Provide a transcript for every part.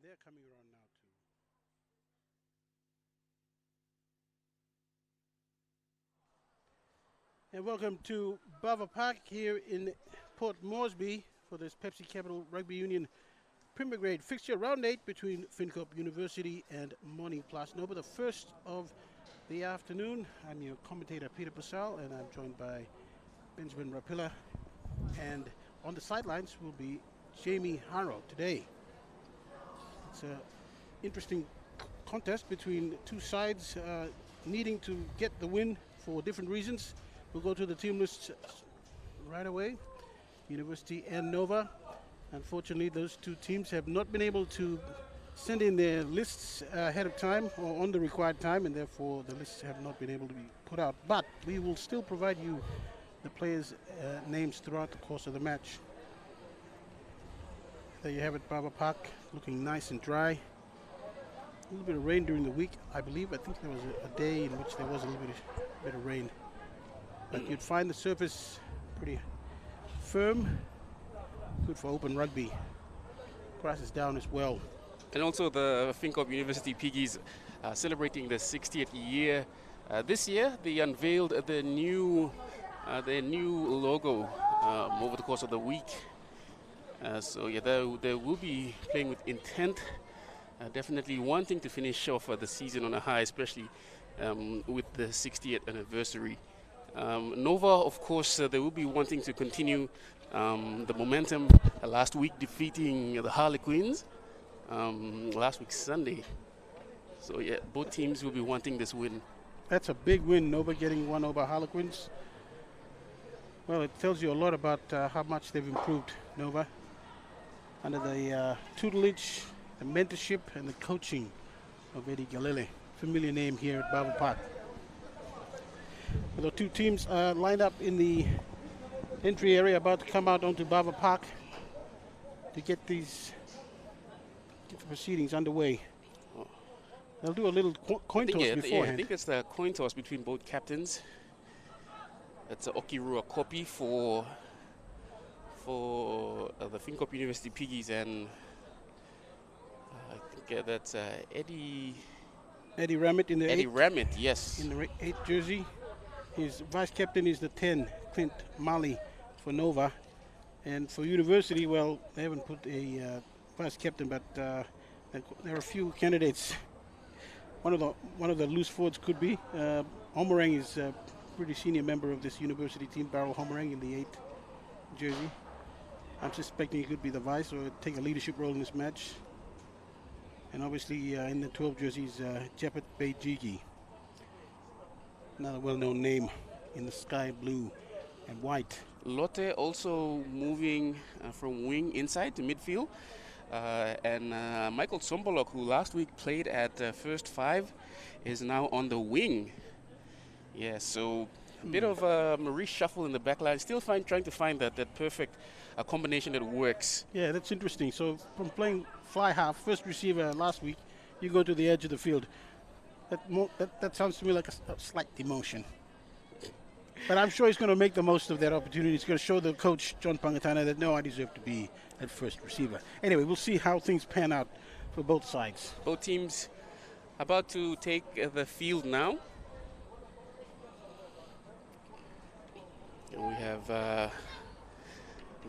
they're coming around now too. And welcome to Bava Park here in Port Moresby for this Pepsi Capital Rugby Union Premier Grade fixture round 8 between FINCORP University and MONI plus Nova, the first of the afternoon. I'm your commentator Peter Purcell, and I'm joined by Benjamin Rapilla, and on the sidelines will be Jamie Harrow today. It's an interesting contest between two sides needing to get the win for different reasons. We'll go to the team lists right away. University and Nova. Unfortunately, those two teams have not been able to send in their lists ahead of time or on the required time, and therefore the lists have not been able to be put out. But we will still provide you the players' names throughout the course of the match. There you have it, Bava Park, looking nice and dry. A little bit of rain during the week, I believe. I think there was a day in which there was a little bit of rain. But you'd find the surface pretty firm, good for open rugby. Grass is down as well. And also the FINCORP University Piggies celebrating their 60th year. This year they unveiled their new logo over the course of the week. So yeah, they will be playing with intent, definitely wanting to finish off the season on a high, especially with the 60th anniversary. Nova, of course, they will be wanting to continue the momentum. Last week defeating the Harlequins, last week Sunday. So yeah, both teams will be wanting this win. That's a big win, Nova getting one over Harlequins. Well, it tells you a lot about how much they've improved, Nova, under the tutelage, the mentorship, and the coaching of Eddie Galele. Familiar name here at Bava Park. The two teams are lined up in the entry area, about to come out onto Bava Park to get the proceedings underway. They'll do a little coin toss beforehand. Yeah, I think it's the coin toss between both captains. That's Okirua copy for the FINCORP University Piggies, and I think that's Eddie Ramit in the Eddie Ramit, yes, in the 8 jersey. His vice captain is the 10, Clint Mali for Nova, and for University, well, they haven't put a vice captain, but there are a few candidates. One of the loose forwards could be Homerang is a pretty senior member of this University team, Barrel Homerang in the 8 jersey. I'm suspecting he could be the vice or take a leadership role in this match. And obviously in the 12 jerseys, Japet Beijigi, another well-known name in the sky blue and white. Lotte also moving from wing inside to midfield. And Michael Sombolok, who last week played at first 5, is now on the wing. Yeah, so a bit of a reshuffle in the back line. Still trying to find that perfect combination that works. Yeah, that's interesting. So from playing fly half, first receiver last week, you go to the edge of the field. That sounds to me like a slight demotion. But I'm sure he's going to make the most of that opportunity. He's going to show the coach, John Pangatana, that no, I deserve to be at first receiver. Anyway, we'll see how things pan out for both sides. Both teams about to take the field now. And we have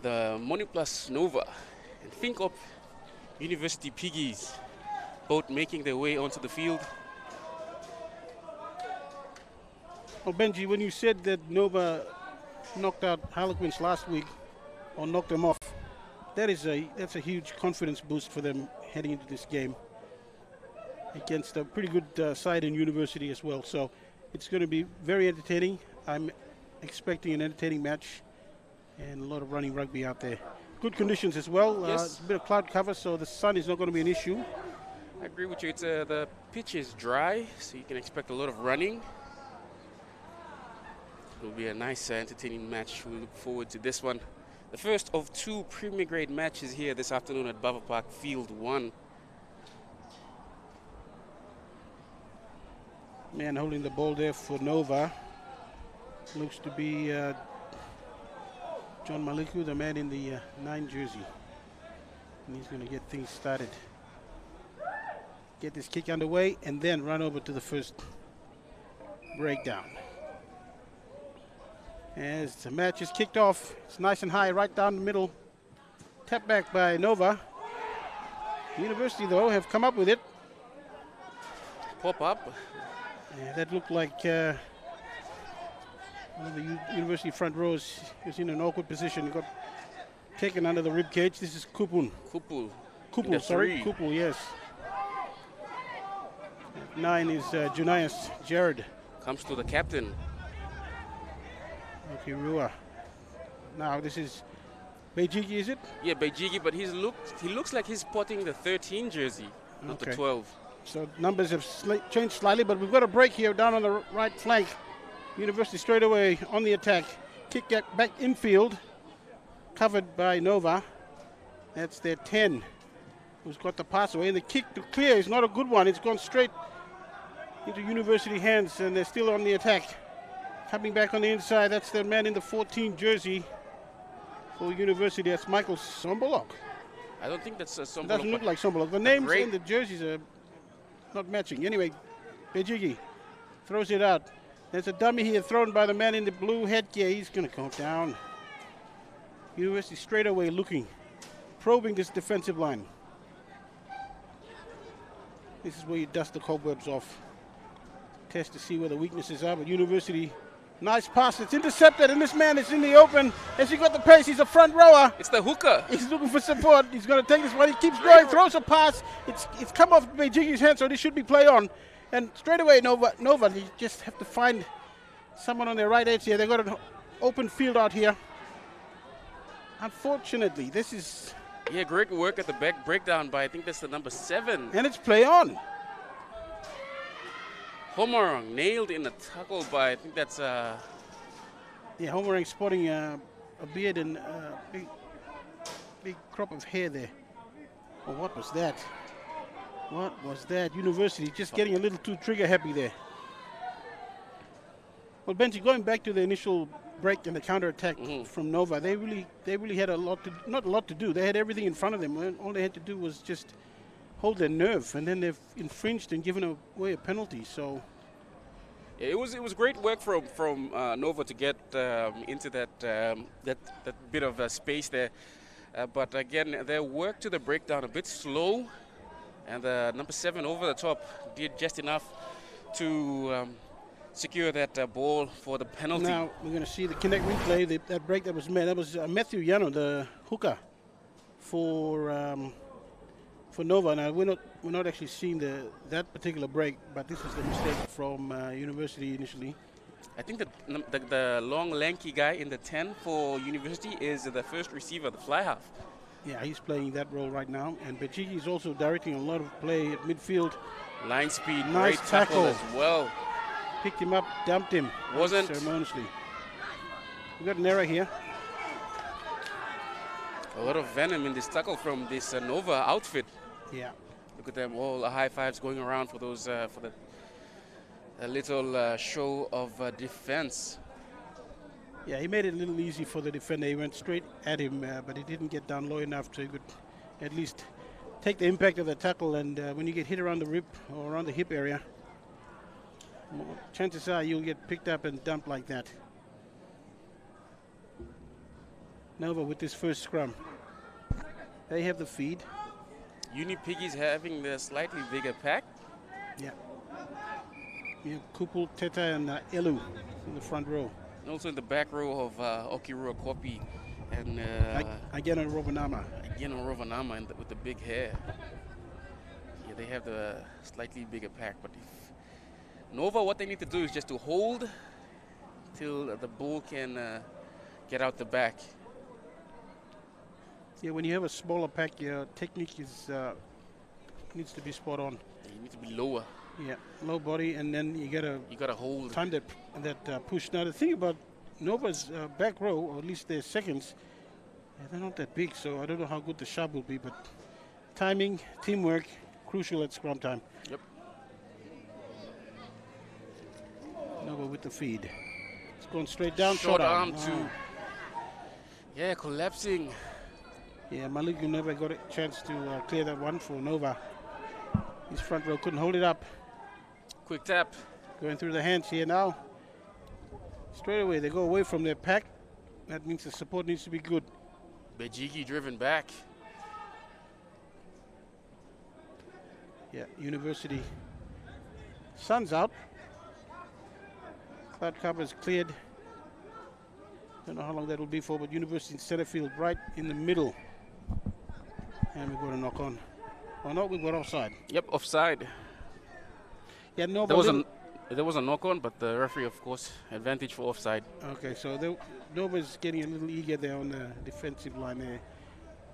the MONI plus Nova and FINCORP University Piggies both making their way onto the field. Well, Benji, when you said that Nova knocked out Harlequins last week, or knocked them off, that's a huge confidence boost for them heading into this game against a pretty good side in University as well. So it's going to be very entertaining. I'm expecting an entertaining match and a lot of running rugby out there. Good conditions as well. Yes. A bit of cloud cover, so the sun is not going to be an issue. I agree with you. It's the pitch is dry, so you can expect a lot of running. It will be a nice, entertaining match. We look forward to this one. The first of 2 Premier Grade matches here this afternoon at Bava Park Field 1. Man holding the ball there for Nova looks to be John Maliku, the man in the 9 jersey. And he's going to get things started. get this kick underway and then run over to the first breakdown. As the match is kicked off, it's nice and high right down the middle. Tap back by Nova. University, though, have come up with it. Pop up. Yeah, that looked like one of the University front rows is in an awkward position. He got taken under the rib cage. This is Kupul. Kupul, sorry. Kupul, yes. 9 is Junias Jared. Comes to the captain. Okay, Rua. Now this is Beijigi, is it? Yeah, Beijigi, but he looks like he's sporting the 13 jersey, not the 12. So numbers have changed slightly, but we've got a break here down on the right flank. University straight away on the attack. Kick back infield, covered by Nova. That's their 10, who's got the pass away. And the kick to clear is not a good one. It's gone straight into University hands, and they're still on the attack. Coming back on the inside, that's the man in the 14 jersey for University. That's Michael Sombolok. I don't think that's Sombolok. It doesn't look like Sombolok. The names and the jerseys are not matching. Anyway, Beijigi throws it out. There's a dummy here thrown by the man in the blue headgear. He's going to go down. University straight away looking, probing this defensive line. This is where you dust the cobwebs off. Test to see where the weaknesses are, but University, nice pass. It's intercepted, and this man is in the open. Has he got the pace? He's a front rower. It's the hooker. He's looking for support. He's going to take this one. He keeps going, throws a pass. It's come off Beijigi's hand, so this should be play on. And straight away, Nova, you just have to find someone on their right edge here. They've got an open field out here. Unfortunately, this is... Yeah, great work at the back breakdown by, I think that's the number 7. And it's play on. Homerang nailed in a tackle by, I think that's... Yeah, Homerang sporting a beard and big crop of hair there. Oh, what was that? What was that? University just getting a little too trigger happy there. Well, Benji, going back to the initial break and the counter-attack from Nova, they really had not a lot to do. They had everything in front of them. All they had to do was just hold their nerve, and then they've infringed and given away a penalty. So yeah, it was great work from Nova to get into that bit of space there. But again, their work to the breakdown a bit slow, and number 7 over the top did just enough to secure that ball for the penalty. Now we're going to see the Connect replay. That break that was made. That was Matthew Yano, the hooker for Nova. Now we're not actually seeing that particular break, but this is the mistake from University initially. I think the long lanky guy in the 10 for University is the first receiver, the fly half. Yeah, he's playing that role right now, and Bechigi is also directing a lot of play at midfield. Line speed, nice great tackle as well. Picked him up, dumped him ceremoniously. We got an error here. A lot of venom in this tackle from this Nova outfit. Yeah. Look at them, all high fives going around for those for the little show of defense. Yeah, he made it a little easy for the defender. He went straight at him, but he didn't get down low enough so he could at least take the impact of the tackle. And when you get hit around the rib or around the hip area, chances are you'll get picked up and dumped like that. Nova with this first scrum. They have the feed. Uni Piggies having the slightly bigger pack. Yeah. We have Kupul, Teta, and Elu in the front row. And also in the back row of Okirua Kopi and Ageno Rovanama. Ageno Rovanama with the big hair. Yeah, they have the slightly bigger pack. But if Nova, what they need to do is just to hold till the bull can get out the back. Yeah, when you have a smaller pack, your technique is needs to be spot on. You need to be lower. Yeah, low body, and then you gotta hold time that push. Now the thing about Nova's back row, or at least their seconds, they're not that big, so I don't know how good the shot will be. But timing, teamwork, crucial at scrum time. Yep. Nova with the feed. It's going straight down. Short arm to. Yeah, collapsing. Yeah, Malik never got a chance to clear that one for Nova. His front row couldn't hold it up. Quick tap. Going through the hands here now. Straight away, they go away from their pack. That means the support needs to be good. Bejigi driven back. Yeah, University. Sun's out. Cloud cover is cleared. Don't know how long that will be for, but University in center field, right in the middle. And we got a knock on. Oh no, we got offside. Yep, offside. Yeah, no, there was a knock on, but the referee, of course, advantage for offside. Okay, so Nova's getting a little eager there on the defensive line there.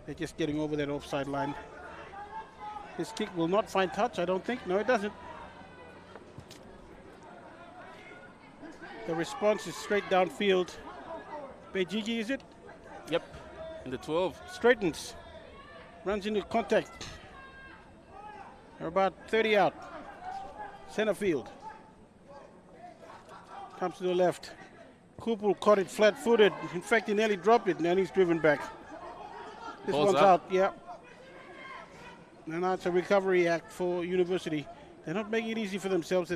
They're just getting over that offside line. This kick will not find touch, I don't think. No, it doesn't. The response is straight downfield. Bejigi, is it? Yep, in the 12. Straightens. Runs into contact. They're about 30 out. Center field. Comes to the left. Kupul caught it flat-footed. In fact, he nearly dropped it, and then he's driven back. This Ball's one's up. out, yeah. And now it's a recovery act for University. They're not making it easy for themselves.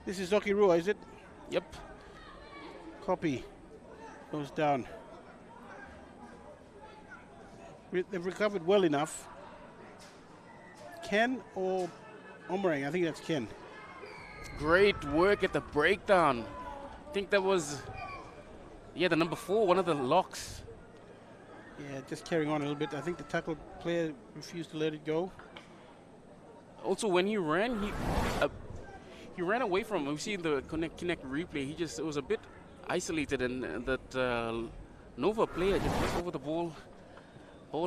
This is Okirua, is it? Yep. Copy. Goes down. They've recovered well enough. Ken or Omerang? I think that's Ken. Great work at the breakdown. I think that was, yeah, the number 4, one of the locks. Yeah, just carrying on a little bit. I think the tackle player refused to let it go. Also, when he ran, he ran away from. We see in the Connect replay. It was a bit isolated, and that Nova player just went over the ball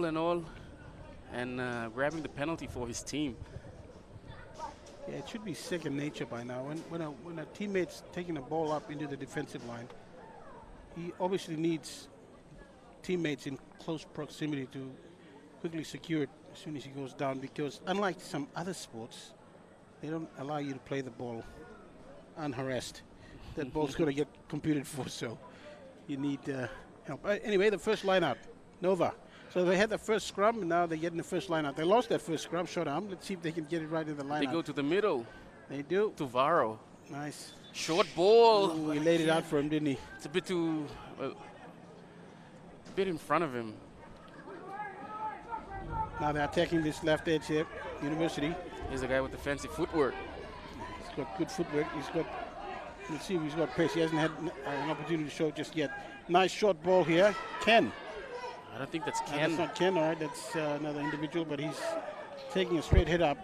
and all, and grabbing the penalty for his team. Yeah, it should be second nature by now. When a teammate's taking a ball up into the defensive line, he obviously needs teammates in close proximity to quickly secure it as soon as he goes down, because unlike some other sports, they don't allow you to play the ball unharassed. That ball's going to get computed for, so you need help. Anyway, the first line out, Nova. So they had the first scrum, and now they're getting the first line out. They lost that first scrum, short arm. Let's see if they can get it right in the line. They go to the middle. They do. To Varo. Nice. Short ball. Ooh, he laid it out for him, didn't he? It's a bit too, a bit in front of him. Now they're attacking this left edge here, University. Here's the guy with the fancy footwork. He's got good footwork. Let's see if he's got pace. He hasn't had an opportunity to show it just yet. Nice short ball here. Ken. I don't think that's Ken. That's not Ken, all right. That's another individual, but he's taking a straight hit up.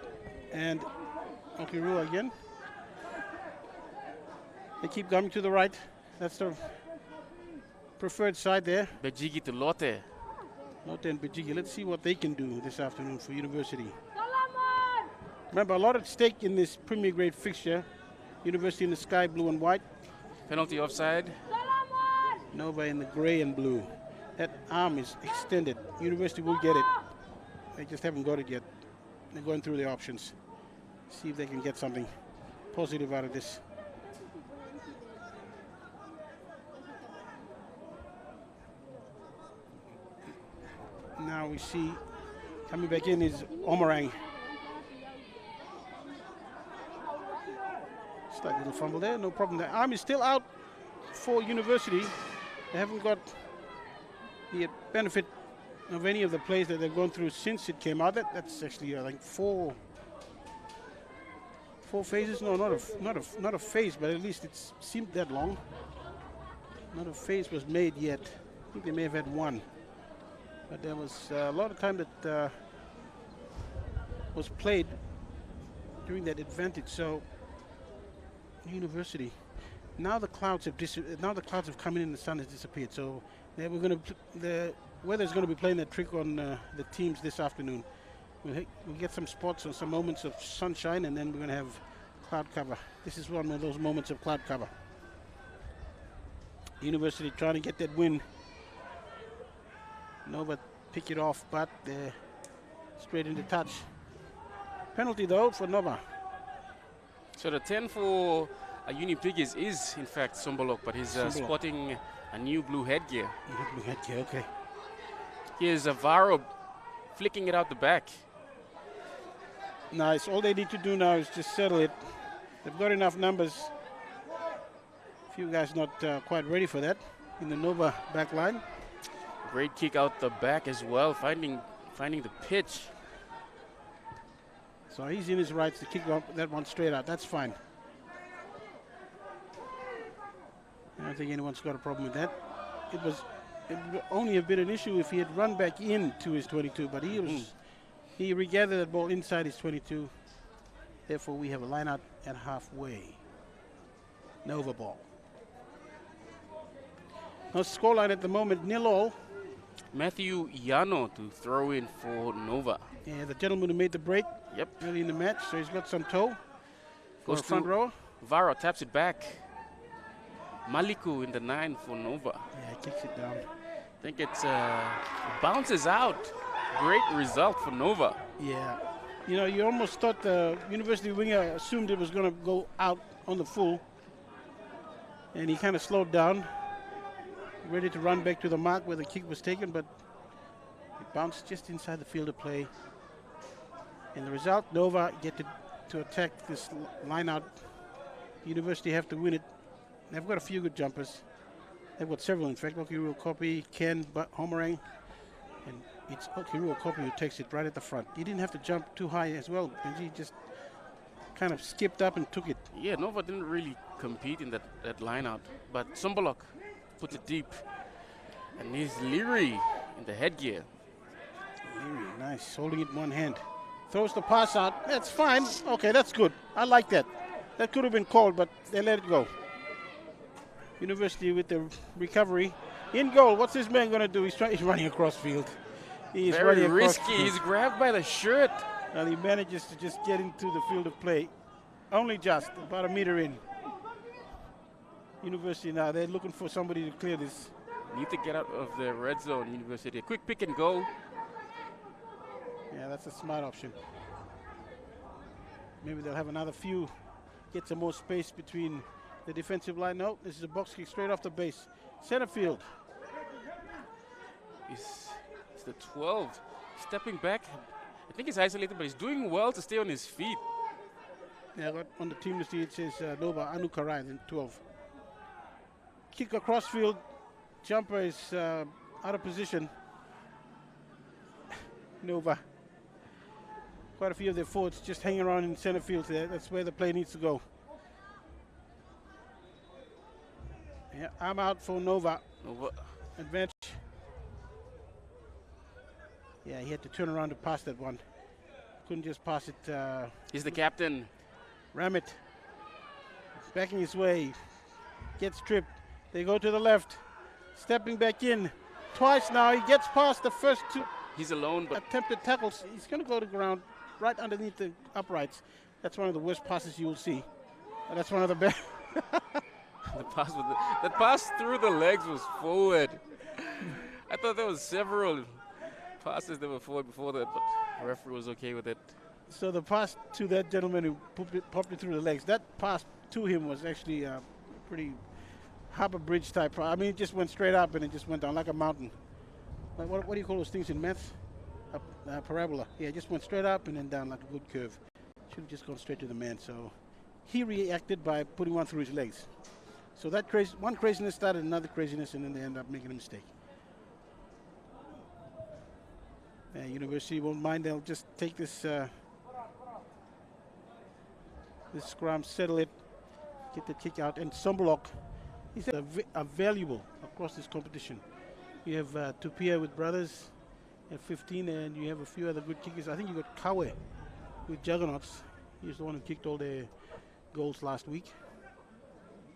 And Okirua again. They keep coming to the right. That's the preferred side there. Bejigi to Lotte. Lotte and Bejigi. Let's see what they can do this afternoon for University. Remember, a lot at stake in this Premier Grade fixture. University in the sky blue and white. Penalty offside. Nova in the gray and blue. That arm is extended. University will get it. They just haven't got it yet. They're going through the options. See if they can get something positive out of this. Now we see coming back in is Omerang. Slight little fumble there, no problem. The arm is still out for University. They haven't got the benefit of any of the plays that they've gone through since it came out. That's actually I think four phases. No, not a phase, but at least it seemed that long. Not a phase was made yet. I think they may have had one, but there was a lot of time that was played during that advantage. So University. Now the clouds have come in and the sun has disappeared. So the weather's going to be playing that trick on the teams this afternoon. We'll get some spots or some moments of sunshine, and then we're going to have cloud cover. This is one of those moments of cloud cover. University trying to get that win. Nova pick it off, but they're straight into touch. Penalty though for Nova. So the 10 for Uni Piggies is in fact Sombolok, but he's spotting a new blue headgear. Blue headgear, okay. Here's Varo flicking it out the back. Nice. All they need to do now is just settle it. They've got enough numbers. A few guys not quite ready for that in the Nova back line. Great kick out the back as well, finding the pitch. So he's in his rights to kick that one straight out. That's fine. I don't think anyone's got a problem with that. It would only have been an issue if he had run back into his 22, but he regathered that ball inside his 22. Therefore, we have a line out at halfway. Nova ball. Now, scoreline at the moment, 0-0. Matthew Yano to throw in for Nova. Yeah, the gentleman who made the break early in the match, so he's got some toe. Goes front row. Vara taps it back. Maliku in the 9 for Nova. Yeah, kicks it down. I think it's bounces out. Great result for Nova. Yeah. You know, you almost thought the University winger assumed it was going to go out on the full. And he kind of slowed down, ready to run back to the mark where the kick was taken, but it bounced just inside the field of play. And the result, Nova get to attack this line out. University have to win it. They've got a few good jumpers. They've got several, in fact. Okiru Kopi, Ken, Homerang. And it's Okiru Kopi who takes it right at the front. He didn't have to jump too high as well. Benji just kind of skipped up and took it. Yeah, Nova didn't really compete in that line out. But Sumbalok puts it deep. And he's Leary in the headgear. Leary, nice. Holding it in one hand. Throws the pass out. That's fine. Okay, that's good. I like that. That could have been called, but they let it go. University with the recovery. In goal, what's this man going to do? He's running across field. He's very running across risky. field. He's grabbed by the shirt. And he manages to just get into the field of play. Only just, about a meter in. University now, they're looking for somebody to clear this. Need to get out of the red zone, University. A quick pick and go. Yeah, that's a smart option. Maybe they'll have another few, get some more space between the defensive line. No, this is a box kick straight off the base. Center field. It's the 12. Stepping back. I think he's isolated, but he's doing well to stay on his feet. Yeah, on the team list it says Nova Anukarai in 12. Kick across field. Jumper is out of position. Nova. Quite a few of their forwards just hanging around in center field there. That's where the play needs to go. Yeah, I'm out for Nova. Advantage. Yeah, he had to turn around to pass that one. Couldn't just pass it. He's the captain. Ramit. Backing his way. Gets tripped. They go to the left. Stepping back in. Twice now. He gets past the first two. He's alone, but attempted tackles. He's going to go to ground right underneath the uprights. That's one of the worst passes you will see. And that's one of the best. The pass through the legs was forward. I thought there was several passes that were forward before that, but the referee was okay with it. So the pass to that gentleman who popped it through the legs, that pass to him was actually a pretty Harbour Bridge type. I mean, it just went straight up and it just went down like a mountain. Like what do you call those things in maths? A parabola. Yeah, it just went straight up and then down like a good curve. Should have just gone straight to the man. So he reacted by putting one through his legs. So that one craziness started another craziness, and then they end up making a mistake. University won't mind. They'll just take this this scrum, settle it, get the kick out, and Sumbalok is valuable across this competition. You have Tupia with brothers at 15, and you have a few other good kickers. I think you got Kawe with Juggernauts. He's the one who kicked all their goals last week.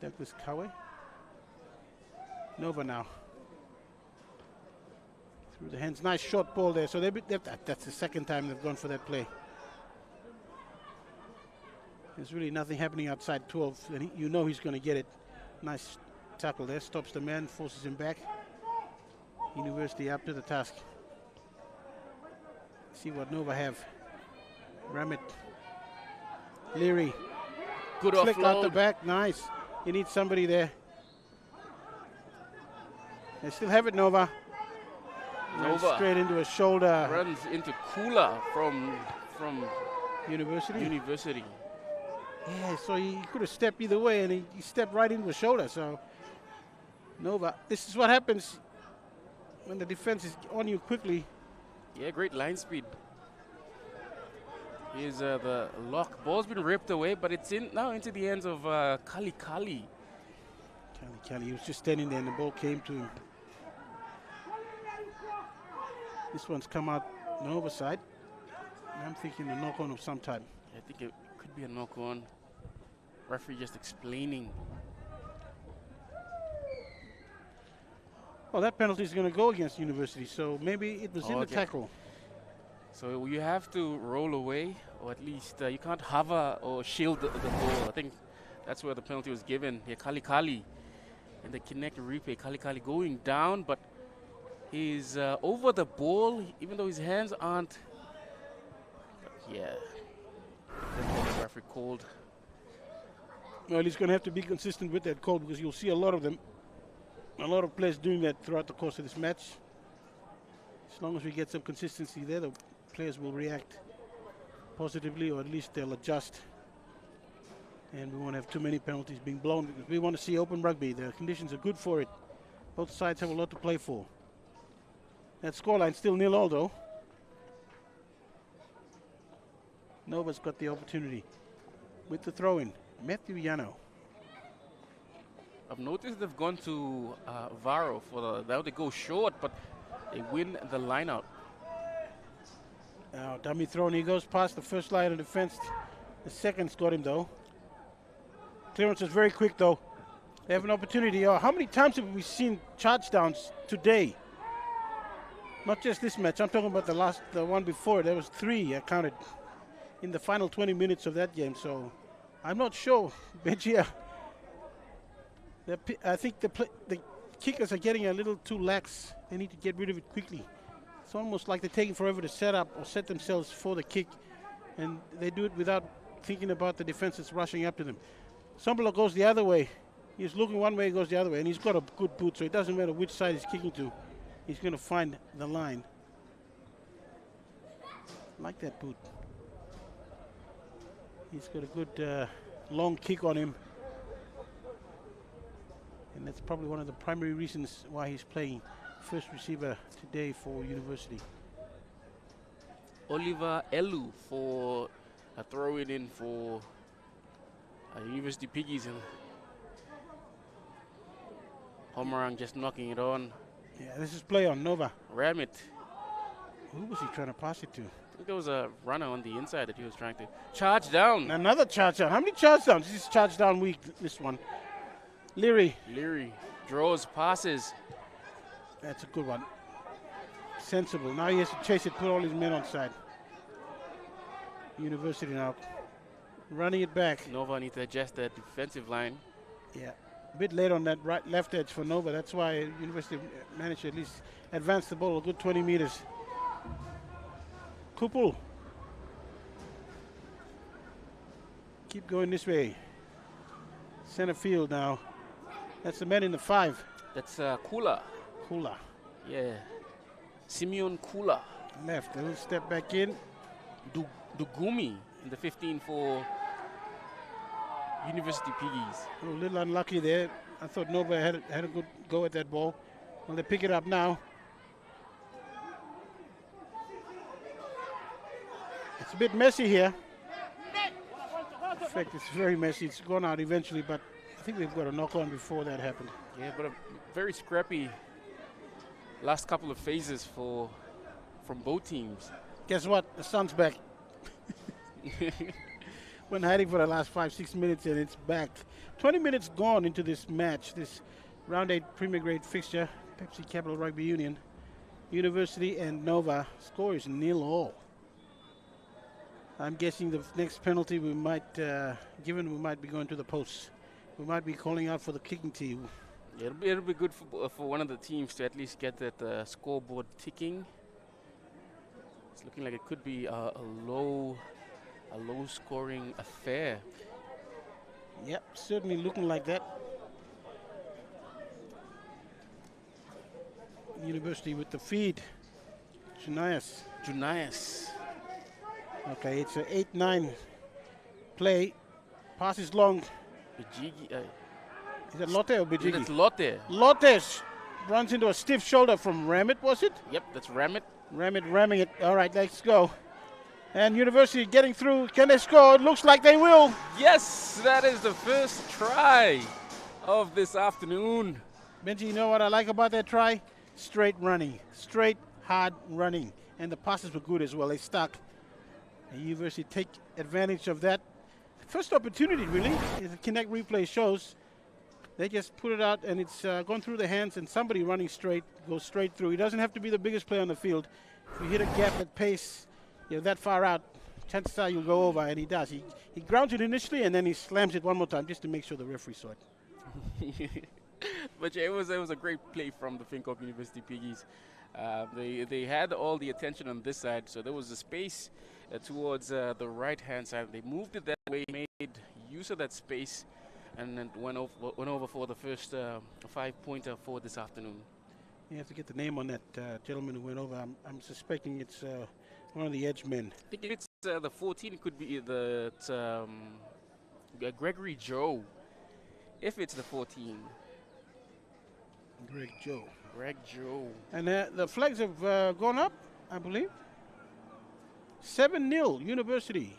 Douglas Kawe. Nova now. Through the hands. Nice short ball there. So that's the second time they've gone for that play. There's really nothing happening outside 12. And you know he's going to get it. Nice tackle there. Stops the man, forces him back. University up to the task. See what Nova have. Ramit. Leary. Good Flick offload. out the back. Nice. You need somebody there. They still have it, Nova. Nova straight into a shoulder. runs into Kula from University. University. Yeah, so he could have stepped either way, and he stepped right into the shoulder. So Nova, this is what happens when the defense is on you quickly. Yeah, great line speed. Here's the lock. Ball's been ripped away, but it's in now into the hands of Kali. Kelly, he was just standing there, and the ball came to him. This one's come out Nova side. I'm thinking a knock-on of some type. I think it could be a knock-on. Referee just explaining. Well, that penalty is going to go against University, so maybe it was in the tackle. So you have to roll away, or at least you can't hover or shield the ball. I think that's where the penalty was given. Here, Kali. And the connect replay, Kali going down, but he's over the ball, even though his hands aren't. Yeah. That's what the referee called. Well, he's going to have to be consistent with that call, because you'll see a lot of them. A lot of players doing that throughout the course of this match. As long as we get some consistency there, the players will react positively, or at least they'll adjust. And we won't have too many penalties being blown, because we want to see open rugby. The conditions are good for it. Both sides have a lot to play for. That scoreline still 0-0 though. Nova's got the opportunity with the throw-in. Matthew Yano. I've noticed they've gone to Varo for the, now they go short, but they win the line out. Now dummy throw, and he goes past the first line of defense. The second's got him though. Clearance is very quick though. They have an opportunity. How many times have we seen charge downs today? Not just this match. I'm talking about the one before. There was 3 I counted in the final 20 minutes of that game. So I'm not sure, Benji. I think the kickers are getting a little too lax. They need to get rid of it quickly. It's almost like they're taking forever to set up or set themselves for the kick, and they do it without thinking about the defense that's rushing up to them. Sombolo goes the other way. He's looking one way, he goes the other way, and he's got a good boot, so it doesn't matter which side he's kicking to. He's going to find the line. Like that boot. He's got a good long kick on him. And that's probably one of the primary reasons why he's playing first receiver today for University. Oliver Elu for a throw-in in for University Piggies. And Homerang just knocking it on. Yeah, this is play on Nova. Ram it. Who was he trying to pass it to? I think there was a runner on the inside that he was trying to charge down. Another charge down. How many charge downs? This is charge down week, this one. Leary draws, passes. That's a good one. Sensible. Now he has to chase it, put all his men on side. University now running it back. Nova needs to adjust the defensive line. Yeah, a bit late on that left edge for Nova. That's why University managed to at least advance the ball a good 20 meters. Kupul. Keep going this way. Center field now. That's the man in the 5. That's Kula. Yeah. Simeon Kula. Left. A little step back in. Dugumi in the 15 for University Piggies. A little unlucky there. I thought Nova had a good go at that ball. Well, they pick it up now. It's a bit messy here. In fact, it's very messy. It's gone out eventually, but I think we've got a knock-on before that happened. Yeah, but a very scrappy last couple of phases from both teams. Guess what? The sun's back. Went hiding for the last 5-6 minutes, and it's back. 20 minutes gone into this match, this round 8 Premier Grade fixture, Pepsi Capital Rugby Union, University and Nova. Score is 0-0. I'm guessing the next penalty we might, given we might be going to the posts. We might be calling out for the kicking team. Yeah, it'll be good for one of the teams to at least get that scoreboard ticking. It's looking like it could be a low-scoring affair. Yep, certainly looking like that. University with the feed. Junias. Okay, it's an 8-9 play. Pass is long. Bijigi, Is it Lotte or Bijigi? that's Lotte. Lotte runs into a stiff shoulder from Ramit, was it? Yep, that's Ramit. Ramit ramming it. All right, let's go. And University getting through. Can they score? It looks like they will. Yes, that is the first try of this afternoon. Benji, you know what I like about that try? Straight running. Straight, hard running. And the passes were good as well. They stuck. And University take advantage of that. First opportunity, really, as the Connect replay shows. They just put it out, and it's gone through the hands, and somebody running straight goes straight through. He doesn't have to be the biggest player on the field. If you hit a gap at pace, you're that far out, chances are you'll go over, and he does. He grounds it initially, and then he slams it one more time just to make sure the referee saw it. But yeah, it was a great play from the FINCORP University Piggies. They had all the attention on this side, so there was a space towards the right-hand side. They moved it that way, made use of that space, and then went over for the first 5-pointer for this afternoon. You have to get the name on that gentleman who went over. I'm suspecting it's one of the edge men. I think if it's the 14, it could be the Gregory Joe. If it's the 14. Greg Joe. Greg Joe. And the flags have gone up, I believe. 7-0 University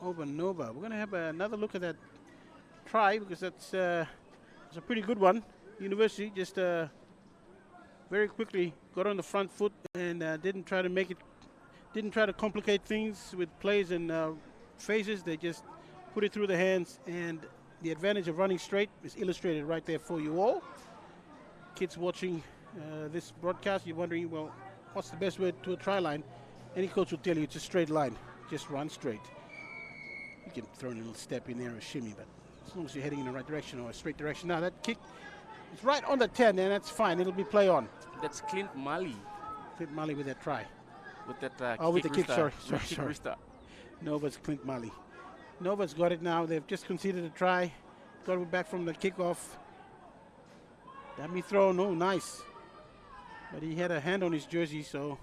over Nova. We're going to have another look at that try because it's a pretty good one. University just very quickly got on the front foot and didn't try to complicate things with plays and phases. They just put it through the hands, and the advantage of running straight is illustrated right there for you all. Kids watching this broadcast, you're wondering, well, what's the best way to a try line? Any coach will tell you it's a straight line. Just run straight. You can throw in a little step in there or a shimmy, but as long as you're heading in the right direction or a straight direction. Now that kick is right on the 10, and that's fine. It'll be play on. That's Clint Malley. Clint Malley with that try. With that with the kick, sorry. Nova's Clint Malley. Nova's got it now. They've just conceded a try. Got it back from the kickoff. Dummy throw, no, nice. But he had a hand on his jersey, so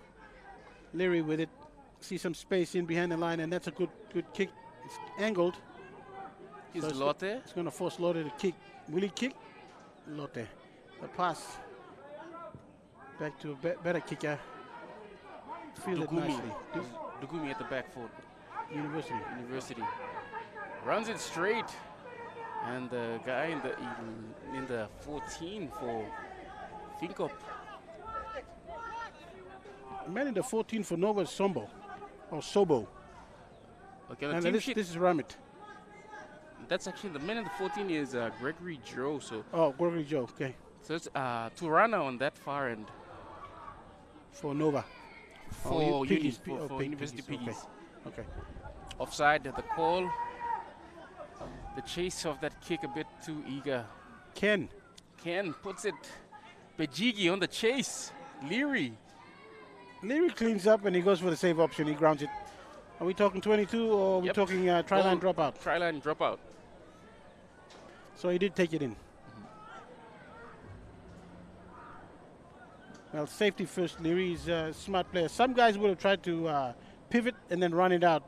Leary with it. See some space in behind the line, and that's a good kick. It's angled. Is so Lotte? It's going to force Lotte to kick. Will he kick? Lotte. The pass. Back to a better kicker. Fielded nicely. Dugumi at the back foot. University. Runs it straight. And the guy in the 14 for FINCORP. Man in the 14 for Nova is Sobo. Okay, and this is Ramit. That's actually the man in the 14 is Gregory Joe. So. Oh, Gregory Joe. Okay. So it's Turana on that far end. For Nova. For Piggies. University Piggies. Okay. Offside, the call. The chase of that kick a bit too eager. Ken puts it. Bijigi on the chase. Leary cleans up and he goes for the save option. He grounds it. Are we talking 22 or are we talking try line dropout? Try line dropout. So he did take it in. Well, safety first. Leary's a smart player. Some guys would have tried to pivot and then run it out.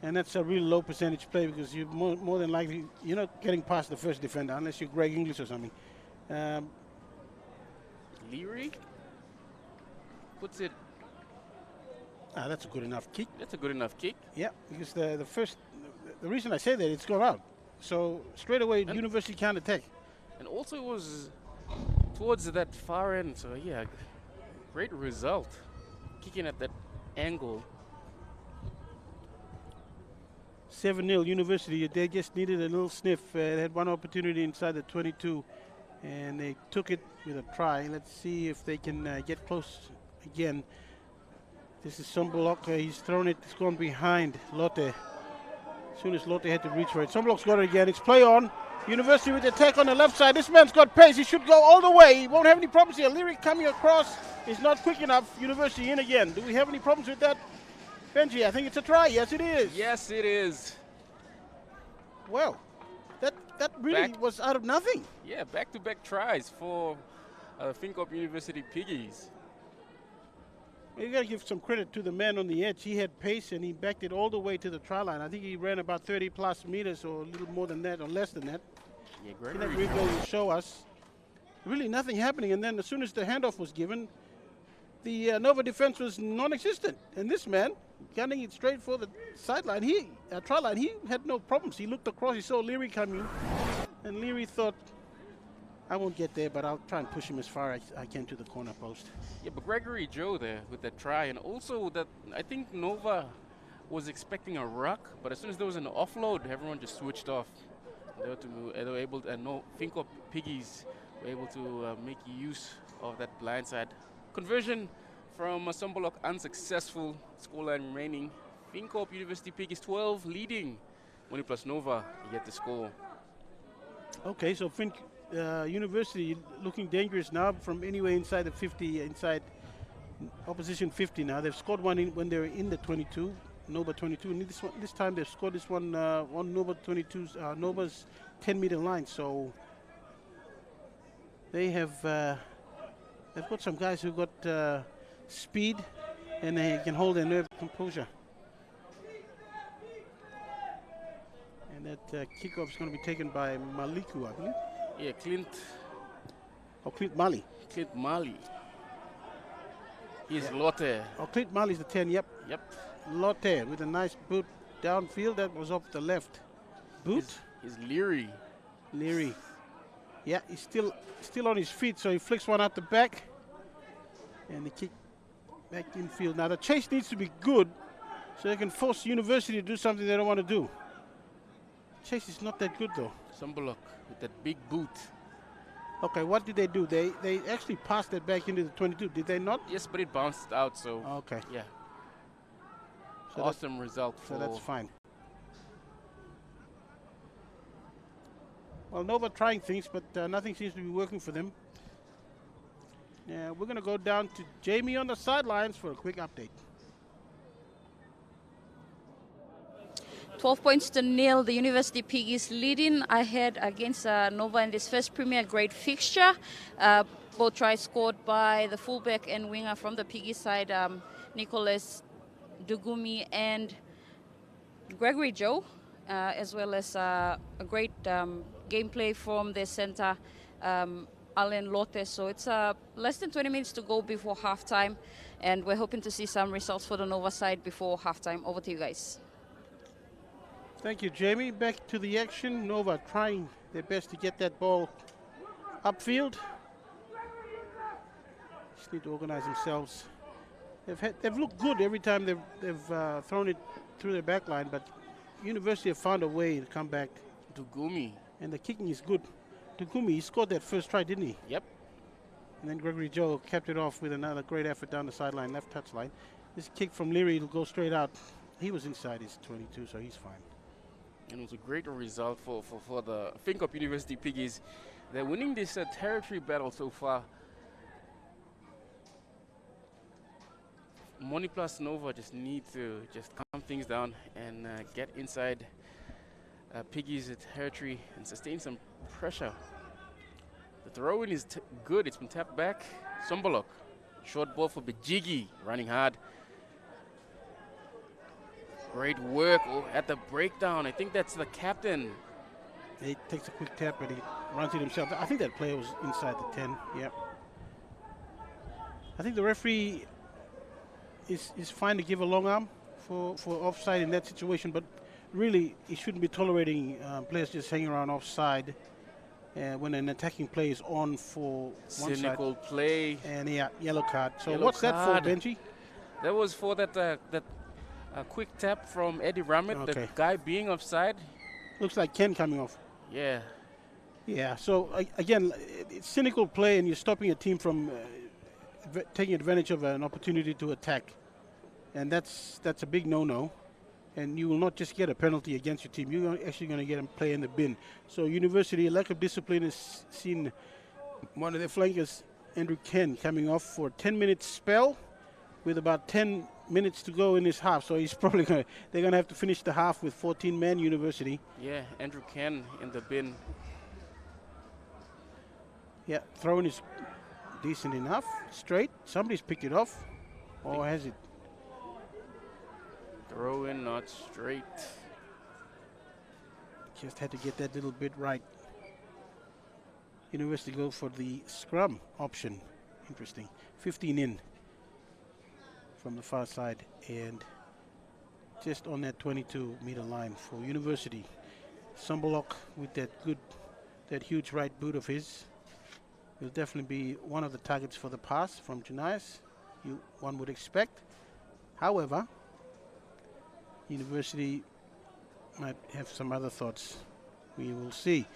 And that's a really low percentage play because you're more than likely, you're not getting past the first defender unless you're Greg English or something. Leary puts it. That's a good enough kick. That's a good enough kick. Yeah, because the reason I say that, it's gone out. So straight away, and University can't attack. And also it was towards that far end. So yeah, great result. Kicking at that angle. 7-0 University. They just needed a little sniff. They had one opportunity inside the 22, and they took it with a try. Let's see if they can get close again. This is Sombolok. He's thrown it. It's gone behind Lotte. As soon as Lotte had to reach for it. Sombolok's got it again. It's play on. University with the attack on the left side. This man's got pace. He should go all the way. He won't have any problems here. Leary coming across is not quick enough. University in again. Do we have any problems with that? Benji, I think it's a try. Yes, it is. Yes, it is. Well, that really was out of nothing. Yeah, back-to-back tries for FINCORP University Piggies. You got to give some credit to the man on the edge. He had pace and he backed it all the way to the try line. I think he ran about 30 plus meters or a little more than that or less than that. Yeah, In that Gregory. replay will show us really nothing happening. And then as soon as the handoff was given, the Nova defense was non-existent. And this man, gunning it straight for the sideline, try line, he had no problems. He looked across, he saw Leary coming, and Leary thought, I won't get there, but I'll try and push him as far as I can to the corner post. Yeah, but Gregory Joe there with that try, and also that I think Nova was expecting a ruck, but as soon as there was an offload, everyone just switched off. They were able to, and no FINCORP Piggies were able to make use of that blindside conversion from Sombolok unsuccessful. Scoreline remaining: FINCORP University Piggies 12 leading MONI plus Nova yet to score. Okay, so University looking dangerous now from anywhere inside the 50, inside opposition 50 now. They've scored one when they're in the 22, Nova 22, and this time they've scored this one on Nova 22's Nova's 10-meter line. So they have they've got some guys who got speed and they can hold their nerve composure. And that kickoff is going to be taken by Maliku, I believe. Yeah, Clint Mali. Clint Mali. He's Lotte. Oh, Clint Mali's the 10, yep. Yep. Lotte with a nice boot downfield. That was off the left. Boot? He's Leary. Leary. Yeah, he's still on his feet, so he flicks one out the back. And the kick back infield. Now the chase needs to be good so they can force University to do something they don't want to do. Chase is not that good though. Sombolok with that big boot. Okay, what did they do? They actually passed that back into the 22, did they not? Yes, but it bounced out, so Okay. yeah. So Awesome result So for that's fine. Well, Nova trying things, but nothing seems to be working for them. Yeah, we're going to go down to Jamie on the sidelines for a quick update. 12 points to nil. The University Piggies leading ahead against Nova in this first Premier Grade fixture. Both tries scored by the fullback and winger from the Piggy side, Nicholas Dugumi and Gregory Joe, as well as a great gameplay from their center, Alan Lotte. So it's less than 20 minutes to go before halftime, and we're hoping to see some results for the Nova side before halftime. Over to you guys. Thank you, Jamie. Back to the action. Nova trying their best to get that ball upfield. Just need to organize themselves. They've looked good every time they've thrown it through their back line, but University have found a way to come back. Dugumi. And the kicking is good. Dugumi, he scored that first try, didn't he? Yep. And then Gregory Joe kept it off with another great effort down the sideline, left touchline. This kick from Leary will go straight out. He was inside his 22, so he's fine. And it was a great result for the FINCORP University Piggies. They're winning this territory battle so far. MONI plus Nova just need to just calm things down and get inside Piggies' territory and sustain some pressure. The throw-in is good. It's been tapped back. Sombolok. Short ball for Bijigi, running hard. Great work at the breakdown. I think that's the captain. He takes a quick tap and he runs it himself. I think that player was inside the 10. Yep. I think the referee is fine to give a long arm for offside in that situation, but really he shouldn't be tolerating players just hanging around offside when an attacking play is on for one side. Cynical play. And yeah, yellow card. So Yellow what's card. that for, Benji? That was for that quick tap from Eddie Ramit, the guy being offside. Looks like Ken coming off. Yeah. Yeah, so again, it's cynical play and you're stopping a team from taking advantage of an opportunity to attack. And that's a big no-no. And you will not just get a penalty against your team. You're actually going to get a play in the bin. So University, a lack of discipline is seen. One of their flankers, Andrew Ken, coming off for a 10-minute spell with about 10 minutes to go in this half. So he's probably they're going to have to finish the half with 14-man University. Yeah, Andrew Ken in the bin. Yeah, throwing is decent enough. Straight. Somebody's picked it off. Or has it? Throw in, not straight. Just had to get that little bit right. University go for the scrum option. Interesting. 15 in from the far side and just on that 22-meter line for University. Sumbolok with that huge right boot of his will definitely be one of the targets for the pass from Janias, one would expect. However, University might have some other thoughts. We will see.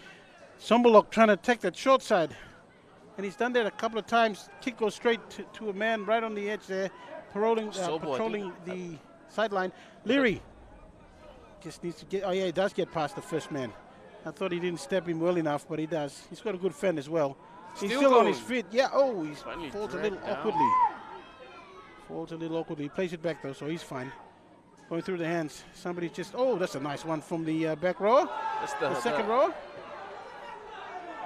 Sumbolok trying to take that short side, and he's done that a couple of times. Kick goes straight to a man right on the edge there, patrolling the sideline. Leary just needs to get, oh yeah, he does get past the first man. I thought he didn't step him well enough, but he does. He's got a good fend as well. He's still on his feet. Yeah, oh, he falls a little awkwardly. Falls a little awkwardly. He plays it back though, so he's fine. Going through the hands. Somebody just, oh, that's a nice one from the back row. That's the second row.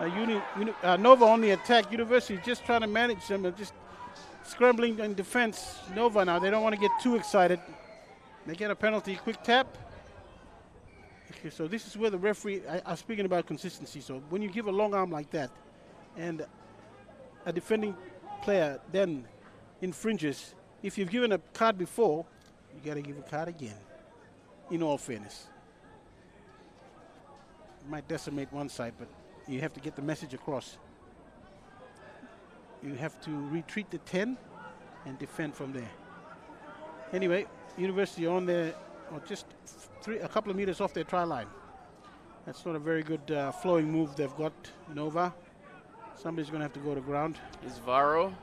Nova on the attack. University just trying to manage them. They're just scrambling in defense. Nova now, they don't want to get too excited. They get a penalty. Quick tap. Okay, so this is where the referee, I'm speaking about consistency. So when you give a long arm like that and a defending player then infringes, if you've given a card before, you got to give a card again, in all fairness. It might decimate one side, but you have to get the message across. You have to retreat the 10 and defend from there. Anyway, University on there, or just a couple of meters off their try line. That's not a very good flowing move they've got, Nova. Somebody's going to have to go to ground. Is Varro.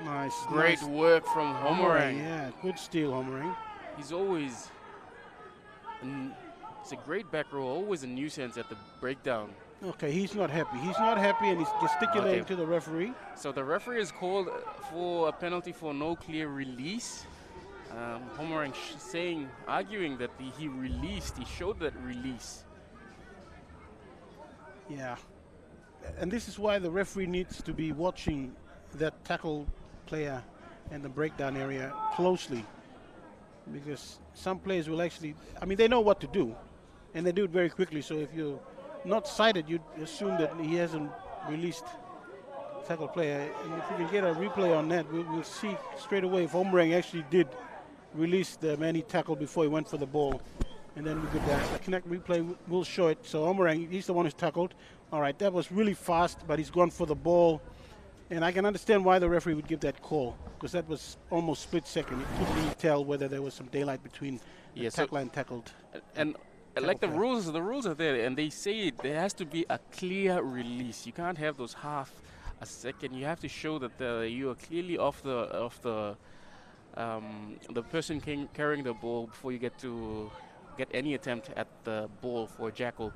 Nice. Great work from Homerang. Yeah, good steal, Homerang. He's always, it's a great back row, always a nuisance at the breakdown. Okay, he's not happy. He's not happy and he's gesticulating to the referee. So the referee is called for a penalty for no clear release. Homerang arguing that he showed that release. Yeah. And this is why the referee needs to be watching that tackle player and the breakdown area closely, because some players will actually, I mean, they know what to do and they do it very quickly. So if you're not sighted, you'd assume that he hasn't released tackle player. And if we can get a replay on that, we'll see straight away if Homerang actually did release the man he tackled before he went for the ball. And then we could, the Connect replay will show it. So Homerang, he's the one who's tackled. All right, that was really fast, but he's gone for the ball. And I can understand why the referee would give that call, because that was almost split second. You couldn't really tell whether there was some daylight between the tackler and tackled. And like the rules are there, and they say there has to be a clear release. You can't have those half a second. You have to show that you are clearly off the person carrying the ball before you get any attempt at the ball for Jackal.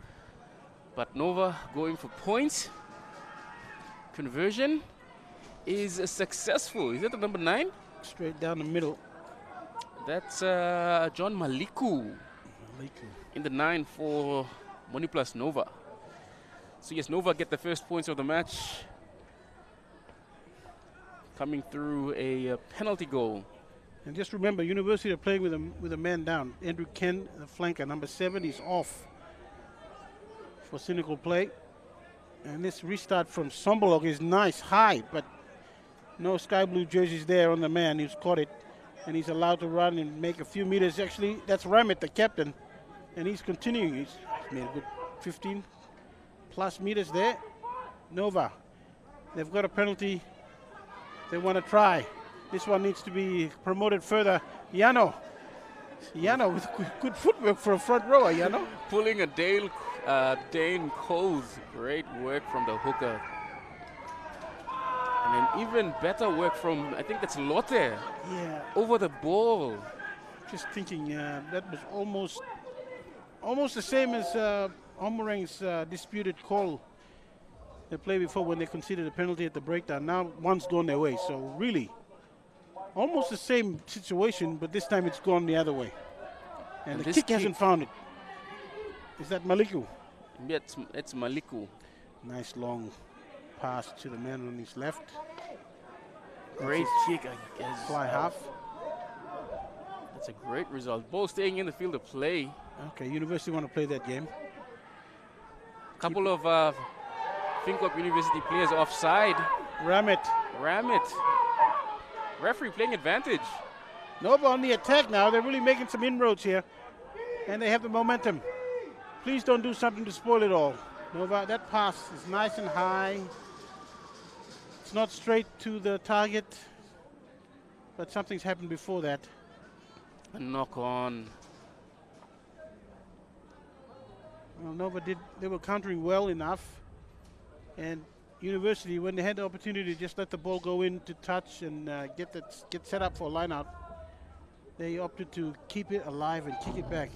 But Nova going for points. Conversion is successful. Is that the number 9? Straight down the middle. That's John Maliku. In the 9 for MONI plus Nova. So yes, Nova get the first points of the match. Coming through a penalty goal. And just remember, University are playing with a man down. Andrew Ken, the flanker, number 7, is off for cynical play. And this restart from Sumbolok is nice, high, but no sky blue jerseys there on the man who's caught it. And he's allowed to run and make a few meters. Actually, that's Ramit, the captain. And he's continuing. He's made a good 15 plus meters there. Nova, they've got a penalty. They want to try. This one needs to be promoted further. Yano with good footwork for a front rower, Yano. Pulling a Dane Coles. Great work from the hooker. And then even better work from, I think that's Lotte. Yeah. Over the ball. Just thinking that was almost the same as Homerang's disputed call they played before when they conceded a penalty at the breakdown. Now one's gone their way. So really, almost the same situation, but this time it's gone the other way. And the kick hasn't found it. Is that Maliku? Yeah, it's Maliku. Nice long pass to the man on his left. Great kick. Fly half. That's a great result. Ball staying in the field of play. Okay, University want to play that game. Couple of FINCORP University players offside. Ram it. Referee playing advantage. Nova on the attack now. They're really making some inroads here. And they have the momentum. Please don't do something to spoil it all. Nova, that pass is nice and high. It's not straight to the target, but something's happened before that. A knock on. Well, Nova they were countering well enough. And University, when they had the opportunity to just let the ball go in to touch and get set up for a line out, they opted to keep it alive and kick it back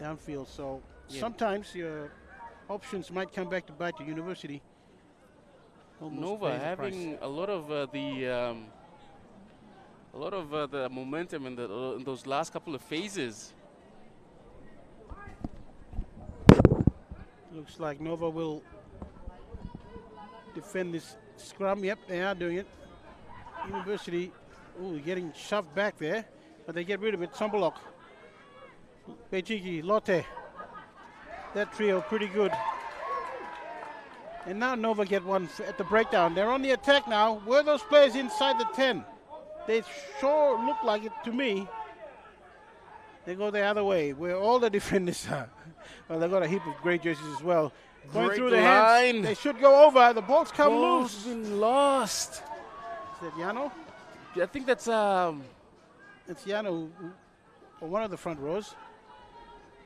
downfield. So sometimes your options might come back to bite the University. Almost Nova having a lot of the momentum in those last couple of phases. Looks like Nova will defend this scrum. Yep, they are doing it. University, getting shoved back there, but they get rid of it. Sambalok, Bejiki, Lotte. That trio pretty good. And now Nova get one at the breakdown. They're on the attack now. Were those players inside the 10? They sure look like it to me. They go the other way, where all the defenders are. Well, they've got a heap of great jerseys as well. Going through the hands. They should go over. The ball's come loose. Been lost. Is that Yano? I think that's It's Yano, or one of the front rows.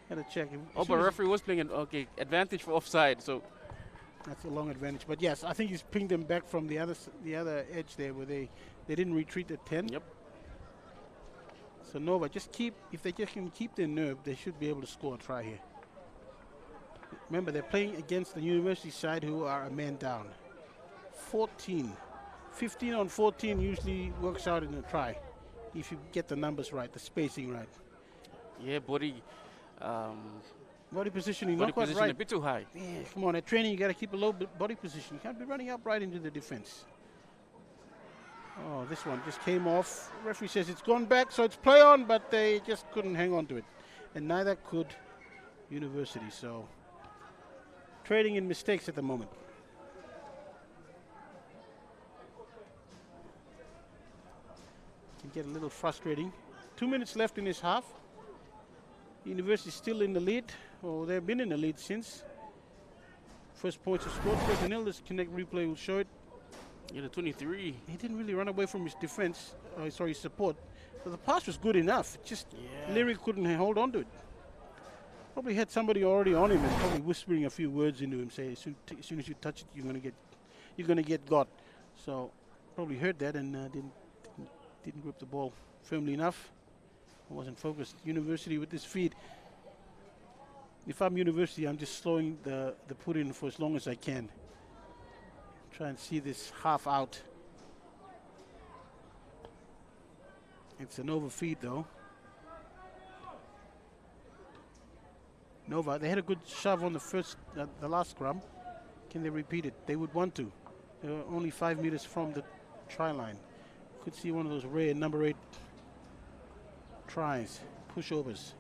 Gotta check. but referee was playing an advantage for offside. So that's a long advantage. But yes, I think he's pinged them back from the other edge there, where they didn't retreat at 10. Yep. So Nova, if they just can keep their nerve, they should be able to score a try here. Remember, they're playing against the University side who are a man down. 15 on 14 usually works out in a try, if you get the numbers right, the spacing right. Yeah, body positioning, body not quite position right. a bit too high. Yeah, come on, at training you got to keep a low body position. You can't be running upright into the defense. Oh, this one just came off. Referee says it's gone back, so it's play on, but they just couldn't hang on to it. And neither could University, so trading in mistakes at the moment. Can get a little frustrating. 2 minutes left in this half. University still in the lead, or they've been in the lead since. First points of scored. 7-0. This Connect replay will show it. Yeah, the 23. He didn't really run away from his defense, his support. But the pass was good enough. Just Leary couldn't hold on to it. Probably had somebody already on him and probably whispering a few words into him, say as soon as you touch it, you're gonna get got. So probably heard that and didn't grip the ball firmly enough. Wasn't focused. University with this feed. If I'm University, I'm just slowing the put in for as long as I can. Try and see this half out. It's an overfeed though. Nova, they had a good shove on the last scrum. Can they repeat it? They would want to. They were only 5 meters from the try line. Could see one of those rare number 8 tries, pushovers.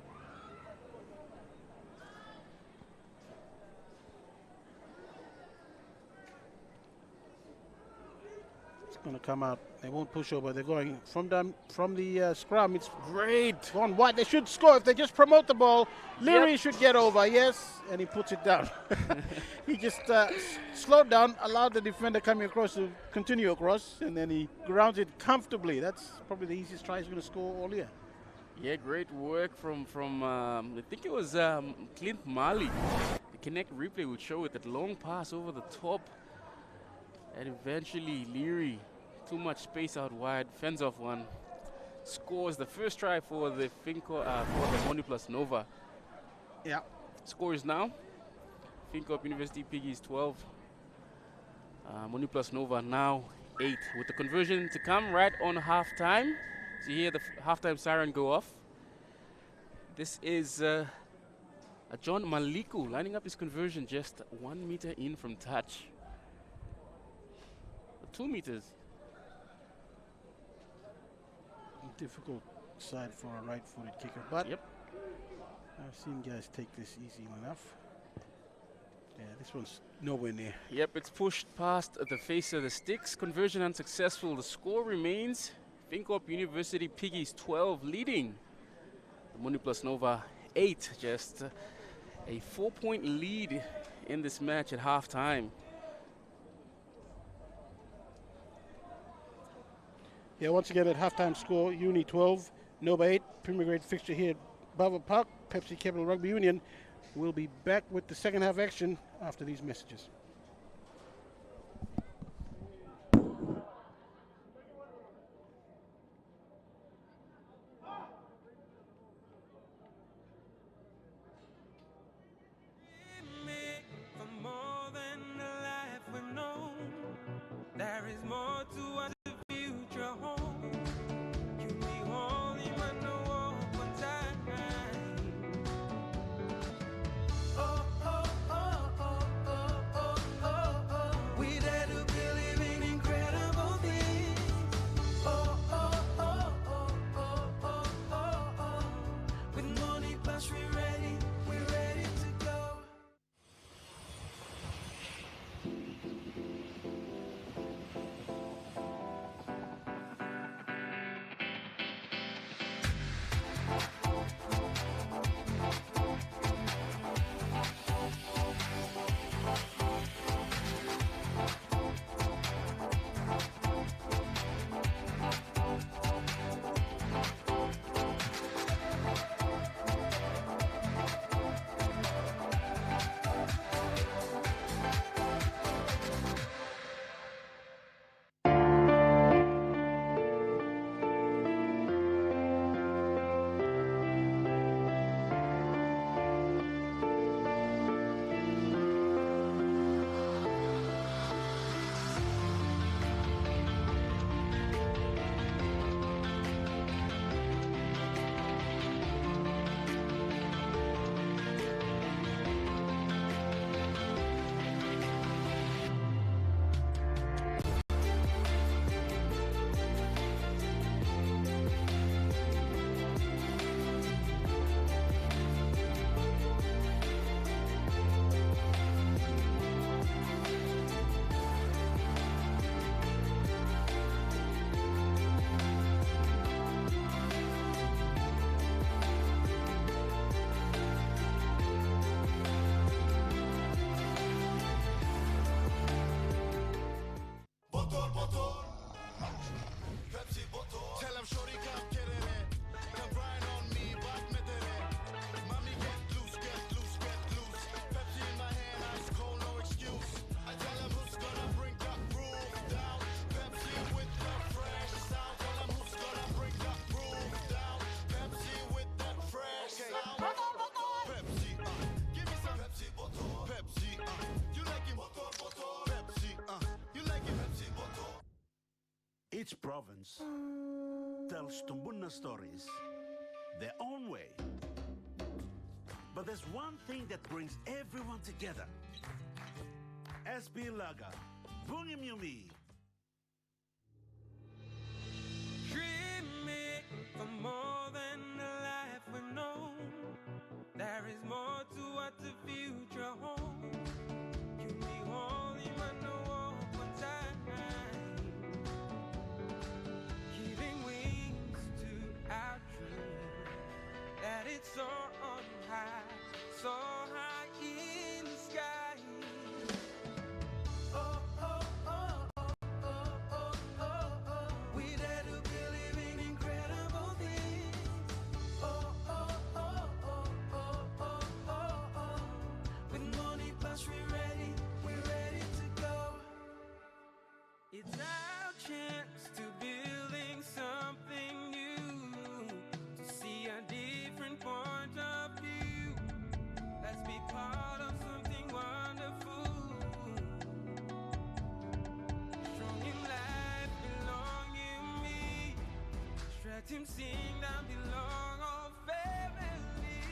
Going to come out. They won't push over. They're going from the scrum. It's Great. gone wide. They should score if they just promote the ball. Leary should get over. Yes, and he puts it down. He just slowed down, allowed the defender coming across to continue across, and then he grounds it comfortably. That's probably the easiest try he's going to score all year. Yeah, great work from I think it was Clint Marley. The Connect replay would show it, that long pass over the top, and eventually Leary. Too much space out wide, fends off one, scores the first try for the FINCORP, for the MONI plus Nova. Yeah. Scores now, FINCORP University Piggies 12, MONI plus Nova now 8. With the conversion to come right on halftime. So you hear the halftime siren go off. This is a John Maliku lining up his conversion just 1 meter in from touch. 2 meters. difficult side for a right-footed kicker, but Yep. I've seen guys take this easy enough. Yeah, this one's nowhere near. Yep, it's pushed past the face of the sticks. Conversion unsuccessful. The score remains FINCORP University Piggies 12 leading the MONI plus Nova 8. Just a 4-point lead in this match at halftime. Yeah, once again at halftime score, Uni 12, Nova 8, Premier Grade fixture here at Bava Park, Pepsi Capital Rugby Union. We'll be back with the second half action after these messages. There is more to what the future holds. You be holy when no one time. Oh, oh, oh, oh, oh, oh, oh, oh. We dare to believe in incredible things. Oh, oh, oh, oh, oh, oh, oh, oh. With MONI plus we're ready to go. Tell him shorty come get it. Come grind on me, back me there. Mommy get loose, get loose, get loose. Pepsi in my hand, ice cold, no excuse. I tell him who's gonna bring that groove down. Pepsi with the fresh sound. Tell him who's gonna bring that groove down. Pepsi with that fresh sound. Pepsi, give me some Pepsi, Pepsi, you like it, Pepsi, you like it, Pepsi, Each province tells Tumbuna stories their own way. But there's one thing that brings everyone together. SB Laga, Bungim Yumi. Dreaming for more than the life we know. There is more to what the future holds. You be holy when no one time. Giving wings to our dream. That it's so on high, so high in the sky. Oh, oh, oh, oh, oh, oh, oh, oh. We dare to believe in incredible things. Oh, oh, oh, oh, oh, oh, oh, oh. With MONI plus we're ready to go. It's our chance to building something new, to see a different point of view. Let's be part of something wonderful. Strong in life, belong in me. Stretch him, sing down, belong all family.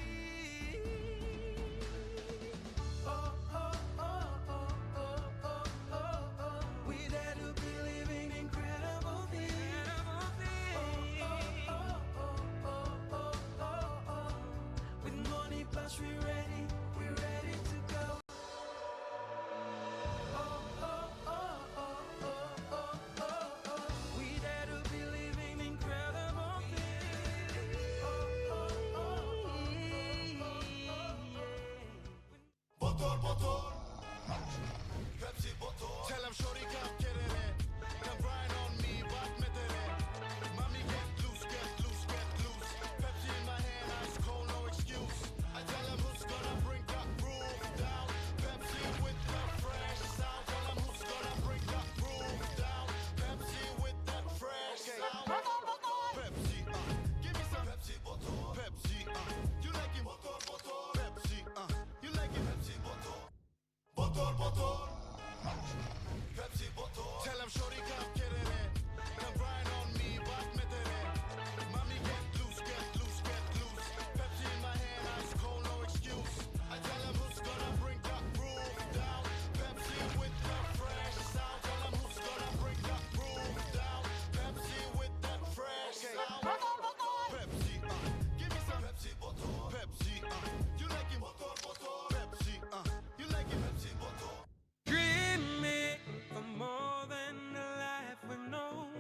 Oh, oh, oh, oh, oh, oh, oh, oh. We dare to believe in incredible things. Oh, oh, oh, Pepsi bottle. Tell him shorty come get it. Come grind on me, back me it. Mommy get loose, get loose, get loose. Pepsi in my hand, ice cold, no excuse. I tell him who's gonna bring that groove down. Pepsi with the fresh sound. Tell him who's gonna bring that groove down. Pepsi with that fresh sound. Pepsi, give me some Pepsi bottle. Pepsi, you like it? Bottle. Pepsi, you like it? Pepsi bottle. Bottle. Pepsi bottle. Tell him shorty come get it. Come grind on me, back me it. Mommy get loose, get loose, get loose. Pepsi in my hand, ice cold, no excuse. I tell him who's gonna bring that groove down. Pepsi with the fresh sound. Tell him who's gonna bring that groove down. Pepsi with that fresh sound. Pepsi, give me some Pepsi bottle. Pepsi, you like it? Bottle. Pepsi, you like it? Pepsi bottle. Dreaming for more than a life we've known.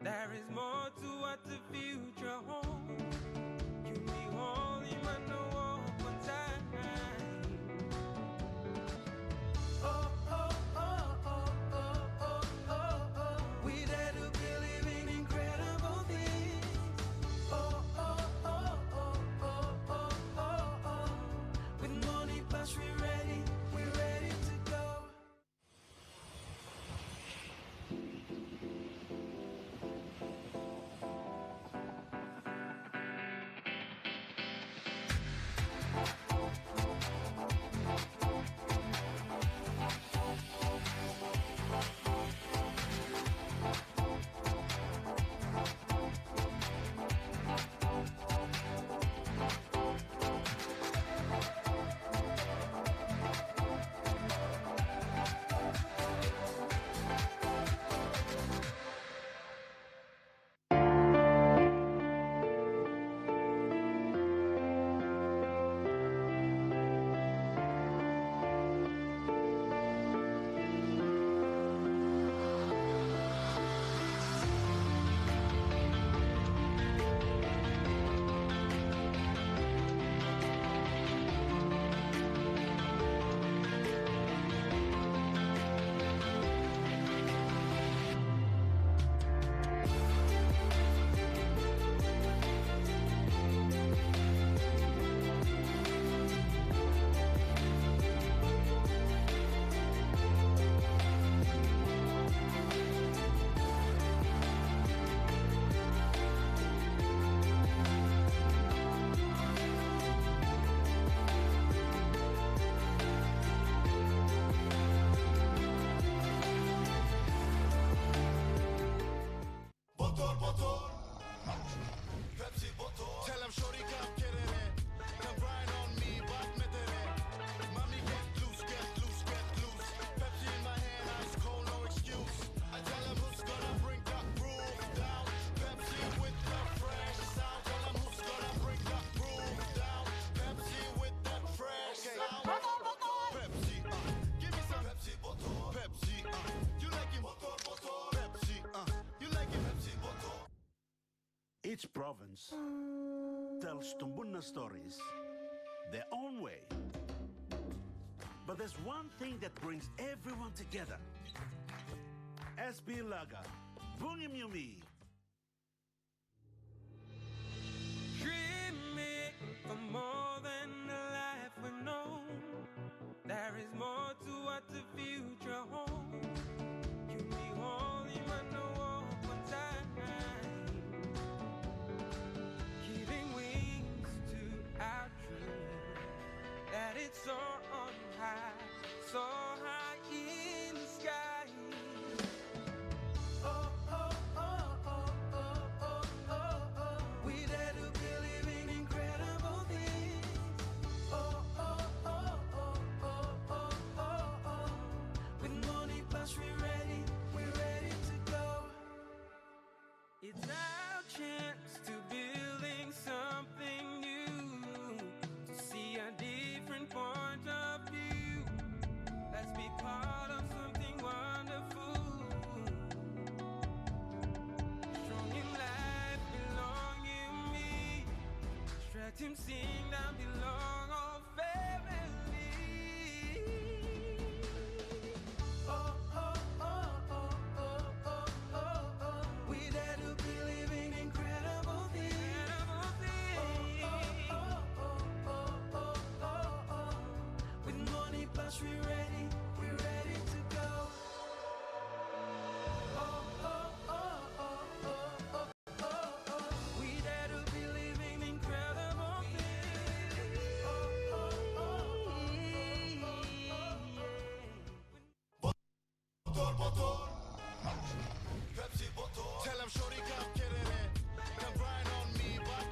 There is more to what the future holds. You be holding my no one time. We dare to believe in incredible things. With money plus we're ready to go. Bottle. Pepsi bottle. Tell him shorty come get it. Come grind on me, back me it. Mommy get loose, get loose, get loose. Pepsi in my hand, ice cold, no excuse. I tell him who's gonna bring that groove down. Pepsi with the fresh sound. Tell him who's gonna bring that groove down. Pepsi with that fresh sound. Pepsi, give me some Pepsi bottle. Pepsi, you like it? Bottle. Pepsi, you like it? Pepsi bottle. Each province tells Tumbuna stories their own way. But there's one thing that brings everyone together. SB Laga, Bungim Yumi. Dreaming for more than a life we've known. There is more to what the future holds. You be holding my no one time. Giving wings to our dream. That it's so on high, so high in the sky. We dare to believe in incredible things. With money plus we're ready to go. It's our chance to building something new, to see a different point of view. Let's be part of something wonderful. Strong in life, belong in me. Stretch him, sing down, belong all family. Tell him shorty come get it. Come grind on me, but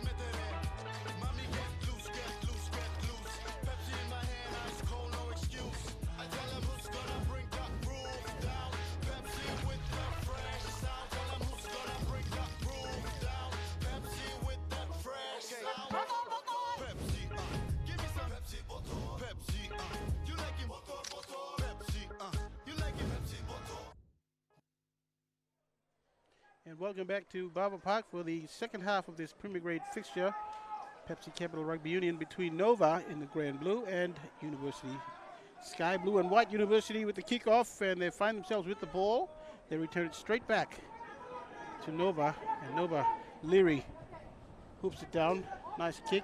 mommy get loose, get loose, get loose. Pepsi in my hand, ice cold, no excuse. I tell him who's gonna bring the groove down. Pepsi with the fresh sound. Tell him who's gonna bring the groove down. Pepsi with that fresh sound. Pepsi, give me some Pepsi, Pepsi, you like it, Pepsi, you like it, Pepsi, And welcome back to Barber Park for the second half of this Premier Grade fixture. Pepsi Capital Rugby Union between Nova in the grey and blue and University Sky Blue and White University with the kickoff, and they find themselves with the ball. They return it straight back to Nova, and Nova Leary hoops it down. Nice kick.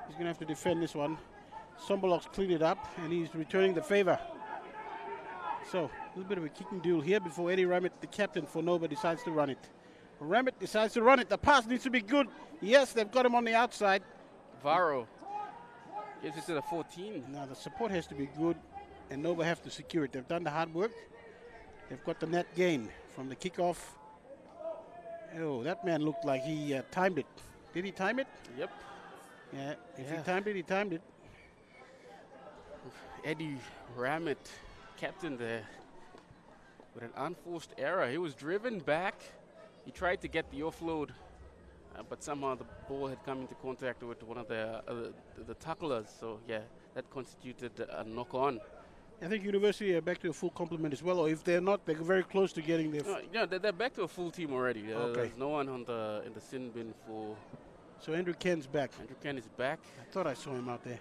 He's going to have to defend this one. Sombolok's cleaned it up, and he's returning the favor. So, a little bit of a kicking duel here before Eddie Ramit, the captain for Nova, decides to run it. Ramit decides to run it. The pass needs to be good. Yes, they've got him on the outside. Varro gets it to the 14. Now, the support has to be good, and Nova have to secure it. They've done the hard work. They've got the net gain from the kickoff. Oh, that man looked like he timed it. Did he time it? Yep. Yeah, if he timed it, he timed it. Eddie Ramit, captain there, with an unforced error. He was driven back. He tried to get the offload, but somehow the ball had come into contact with one of the tacklers. So yeah, that constituted a knock-on. I think University are back to a full complement as well, or if they're not, they're very close to getting their. No, they're back to a full team already. Okay. There's no one on in the sin bin for. So Andrew Ken's back. Andrew Ken is back. I thought I saw him out there.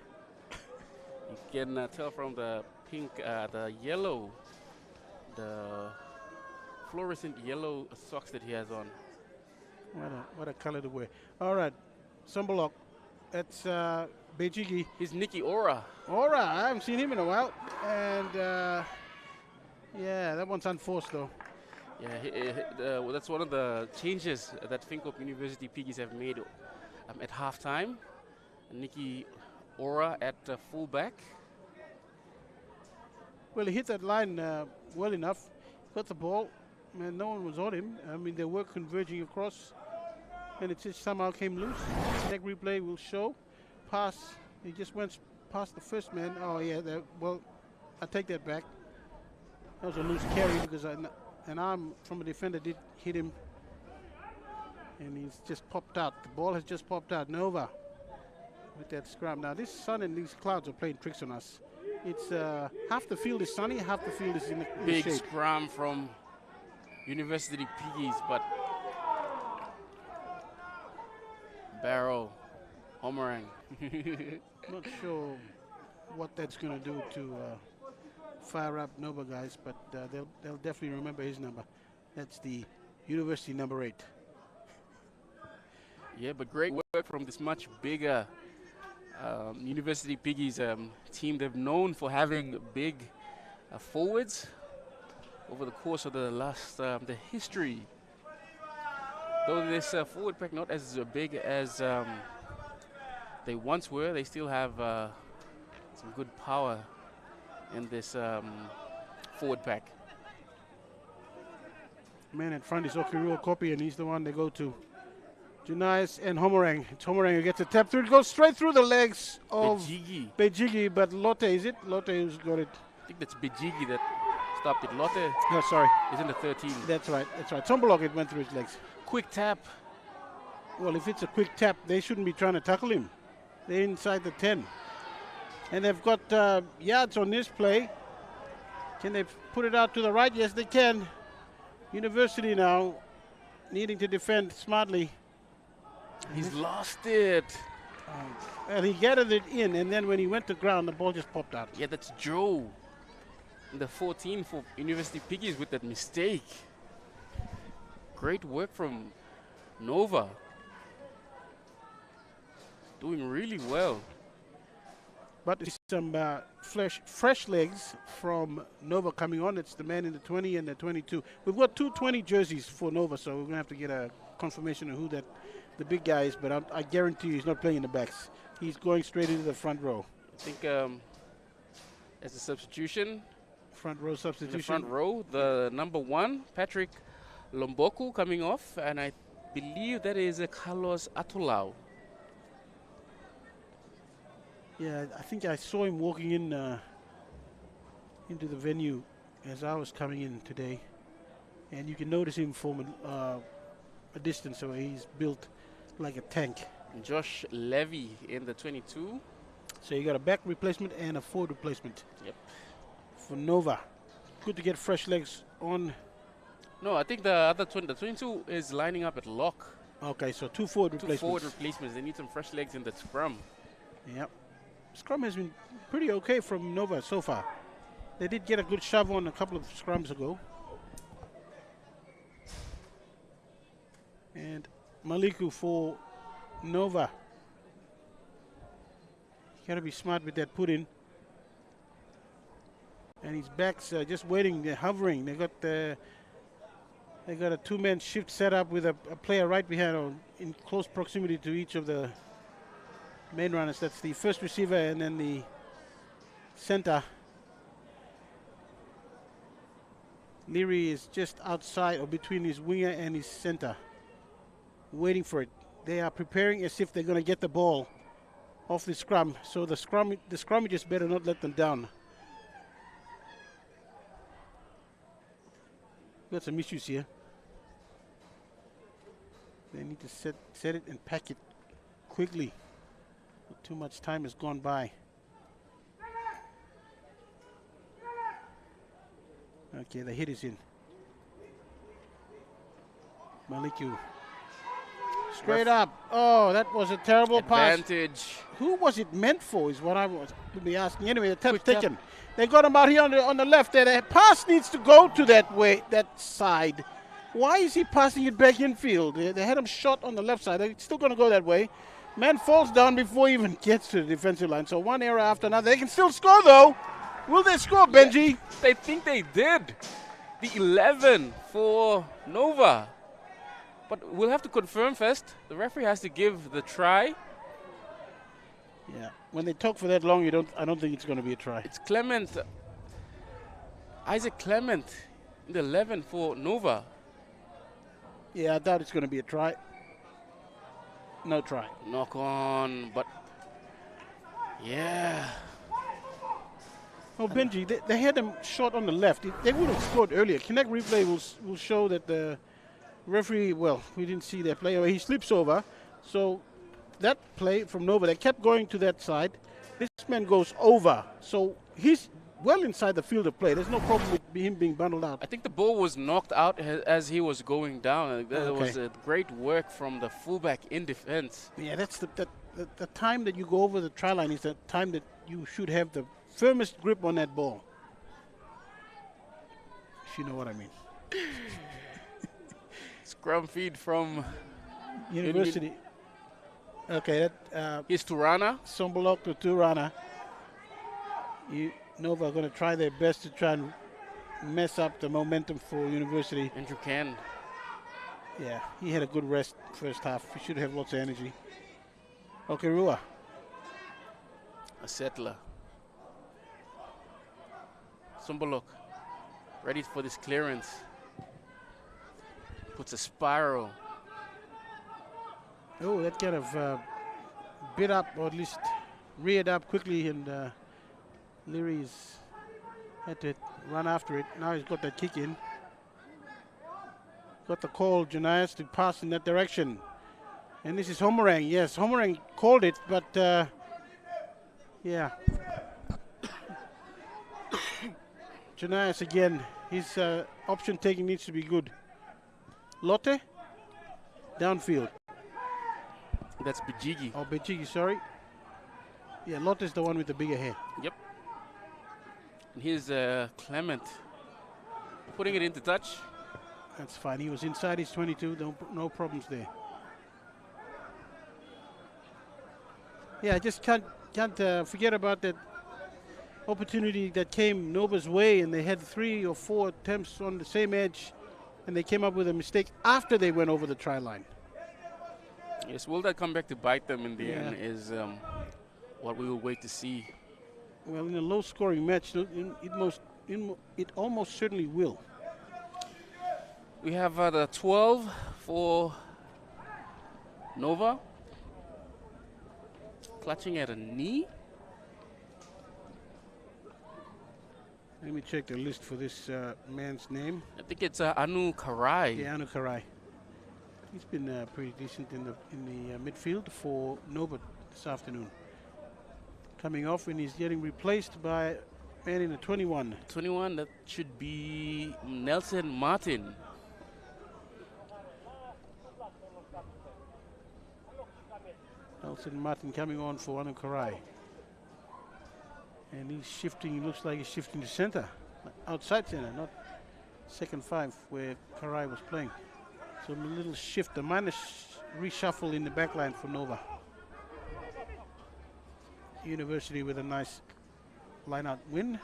You can tell from the pink, the yellow, the fluorescent yellow socks that he has on. What a color to wear. All right, Sombolok. That's Bejigi. He's Nicky Ora. Ora, I haven't seen him in a while. And yeah, that one's unforced though. Yeah, well, that's one of the changes that FINCORP University Piggies have made at halftime. Nicky Ora at fullback. Well, he hit that line well enough. Got the ball. Man, no one was on him. I mean, they were converging across, and it just somehow came loose. Next replay will show. Pass. He just went past the first man. Oh, yeah. Well, I take that back. That was a loose carry because an arm from a defender did hit him, and he's just popped out. The ball has just popped out. Nova with that scrum. Now, this sun and these clouds are playing tricks on us. It's half the field is sunny, half the field is in the big shade. scrum from University Piggies, but Barrow, Homerang. Not sure what that's going to do to fire up Nova guys, but they'll definitely remember his number. That's the University number 8. Yeah, but great work from this much bigger University Piggies team. They've known for having big forwards over the course of the history. Though this forward pack not as big as they once were, they still have some good power in this forward pack. Man in front is Okirua Kopi, and he's the one they go to. Junais and Homerang. It's Homerang who gets a tap through. It goes straight through the legs of Bejigi, but Lotte, is it? Lotte who's got it. I think that's Bejigi that stopped it. Lotte No, sorry. is in the 13. That's right. Sombolok, it went through his legs. Quick tap. Well, if it's a quick tap, they shouldn't be trying to tackle him. They're inside the 10. And they've got yards on this play. Can they put it out to the right? Yes, they can. University now needing to defend smartly. He's lost it. And he gathered it in, and then when he went to ground, the ball just popped out. Yeah, that's Joe. The 14 for University Piggies with that mistake. Great work from Nova. Doing really well. But there's some fresh legs from Nova coming on. It's the man in the 20 and the 22. We've got 2 20 jerseys for Nova, so we're going to have to get a confirmation of who the big guy is. But I guarantee you he's not playing in the backs. He's going straight into the front row. I think as a substitution front row In substitution. the front row, the number 1, Patrick Lomboku, coming off, and I believe that is Carlos Atulau. Yeah, I think I saw him walking in into the venue as I was coming in today, and you can notice him from a distance away. He's built like a tank. Josh Levy in the 22. So you got a back replacement and a forward replacement. Yep. For Nova. Good to get fresh legs on. No, I think the other the 22 is lining up at lock. Okay, so 2 forward Two replacements. forward replacements. They need some fresh legs in the scrum. Yep. Scrum has been pretty okay from Nova so far. They did get a good shove on a couple of scrums ago. And Maliku for Nova. Got to be smart with that put in. And his backs just waiting, they're hovering. They got a 2-man shift set up with a player right behind or in close proximity to each of the main runners. That's the first receiver and then the center. Leary is just outside or between his winger and his center, waiting for it. They are preparing as if they're going to get the ball off the scrum. So the scrummagers better not let them down. Got some issues here. They need to set it and pack it quickly. Too much time has gone by. Okay, the hit is in. Maliku. Straight up. Oh, that was a terrible pass. Advantage. Who was it meant for is what I would be asking. Anyway, the tap's taken. They got him out here on the left there. The pass needs to go to that side. Why is he passing it back infield? They had him shot on the left side. They're still going to go that way. Man falls down before he even gets to the defensive line. So one error after another. They can still score though. Will they score, Benji? Yeah, they think they did. The 11 for Nova. But we'll have to confirm first. The referee has to give the try. Yeah. When they talk for that long, I don't think it's going to be a try. It's Clement. Isaac Clement in the 11 for Nova. Yeah, I doubt it's going to be a try. No try. Knock on, but yeah. Oh, Benji, they had them short on the left. They would have scored earlier. Connect replay will show that the referee, well, we didn't see that play. He slips over. So that play from Nova, they kept going to that side. This man goes over. So he's well inside the field of play. There's no problem with him being bundled out. I think the ball was knocked out as he was going down. That Okay. was a great work from the fullback in defense. Yeah, that's the time that you go over the try line is the time that you should have the firmest grip on that ball. If you know what I mean. Scrum feed from University. Okay, that here's Turana. Sombolok to Turana. Nova are going to try their best to try and mess up the momentum for University. Andrew Can. Yeah, he had a good rest first half. He should have lots of energy. Okay, Rua. A settler. Sumbolok. Ready for this clearance. Puts a spiral. Oh, that kind of bit up, or at least reared up quickly, and Leary's had to run after it. Now he's got that kick in. Got the call, Janias, to pass in that direction. And this is Homerang. Yes, Homerang called it, but yeah. Janias again. His option taking needs to be good. Lotte, downfield. That's Bijigi. Oh, Bechigi, sorry. Yeah, Lotte is the one with the bigger hair. Yep. And here's Clement. Putting it into touch. That's fine. He was inside his 22. No problems there. Yeah, I just can't forget about that opportunity that came Nova's way, and they had 3 or 4 attempts on the same edge, and they came up with a mistake after they went over the try line. Yes, will that come back to bite them in the Yeah. end is what we will wait to see. Well, in a low-scoring match, it it almost certainly will. We have the 12 for Nova. Clutching at a knee. Let me check the list for this man's name. I think it's Anu Karai. Yeah, Anu Karai. He's been pretty decent in the midfield for Nova this afternoon. Coming off and he's getting replaced by a man in a 21. 21, that should be Nelson Martin. Nelson Martin coming on for Anu Karai. And he's shifting, it looks like he's shifting to center. Outside center, not second five where Karai was playing. So a little shift, a minor reshuffle in the back line for Nova. University with a nice line-out win.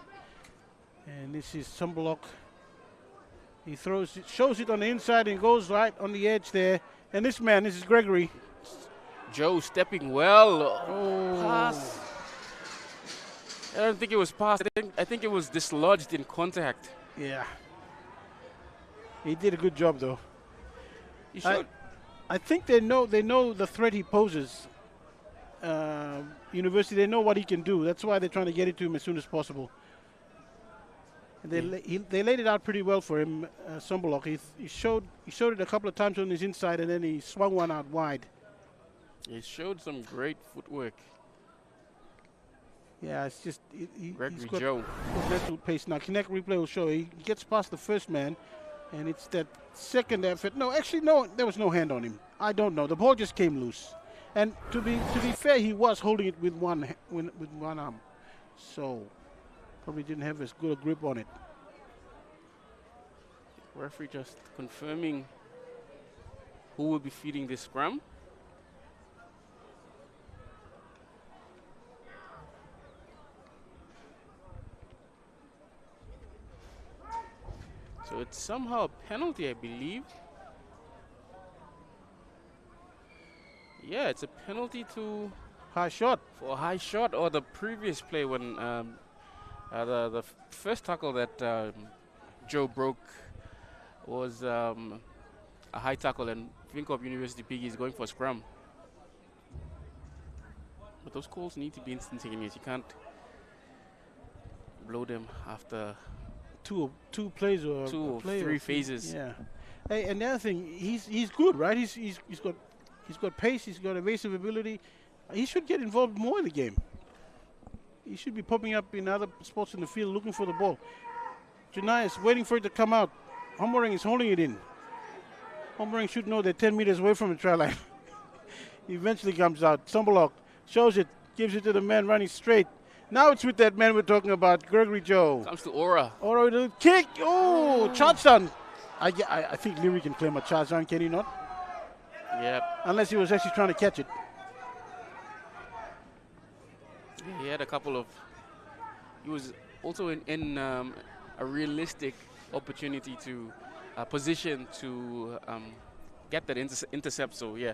And this is Sumblock. He throws it, shows it on the inside and goes right on the edge there. And this man, this is Gregory. Joe stepping well. Oh. Pass. I don't think it was passed. I think it was dislodged in contact. Yeah. He did a good job though. He showed. I think they know the threat he poses. University, they know what he can do. That's why they're trying to get it to him as soon as possible. And they laid it out pretty well for him, Sumblock. He showed it a couple of times on his inside, and then he swung one out wide. He showed some great footwork. Yeah, it's just he's Gregory got Joe. mental pace. Now, Kinect replay will show he gets past the first man, and it's that second effort. No, actually, no, there was no hand on him. I don't know. The ball just came loose. And to be fair, he was holding it with one arm, so probably didn't have as good a grip on it. Referee just confirming who will be feeding this scrum. So it's somehow a penalty, I believe. Yeah, it's a penalty to High shot. for a high shot, or the previous play when the first tackle that Joe broke was a high tackle, and FINCORP University Piggy is going for a scrum. But those calls need to be instantaneous. You can't blow them after Two plays or two or play three phases. Yeah. Hey, and the other thing, he's good, right? He's got pace. He's got evasive ability. He should get involved more in the game. He should be popping up in other spots in the field looking for the ball. Janai is waiting for it to come out. Homering is holding it in. Homering should know they're 10 meters away from the try line. He eventually comes out. Sumblock shows it, gives it to the man running straight. Now it's with that man we're talking about, Gregory Joe. Comes to Aura. Aura with a kick. Oh, charge down. I think Leary can claim a charge down, can he not? Yep. Unless he was actually trying to catch it. He had a couple of. He was also in a realistic opportunity to position to get that intercept. So yeah,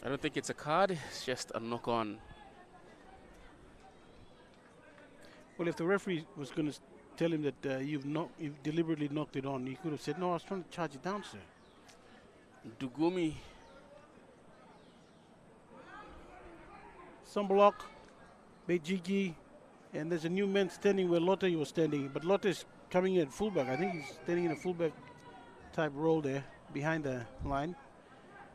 I don't think it's a card. It's just a knock on. Well, if the referee was going to tell him that you've deliberately knocked it on, he could have said, "No, I was trying to charge it down, sir." Dugumi. Sumblock, Beijigi, and there's a new man standing where Lotte was standing, but Lotte's coming in at fullback. I think he's standing in a fullback type role there behind the line.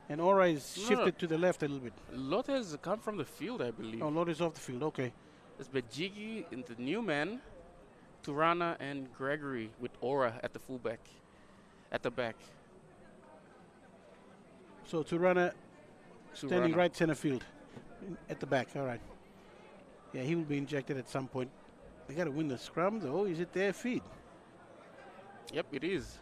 And Aura is shifted to the left a little bit. Lot has come from the field, I believe. Oh, Lotte's off the field, okay. It's Bejigi in the new man, Turana and Gregory with Aura at the fullback, at the back. So Turana standing Turana. right center field at the back, all right. Yeah, he will be injected at some point. They got to win the scrum, though. Is it their feed? Yep, it is.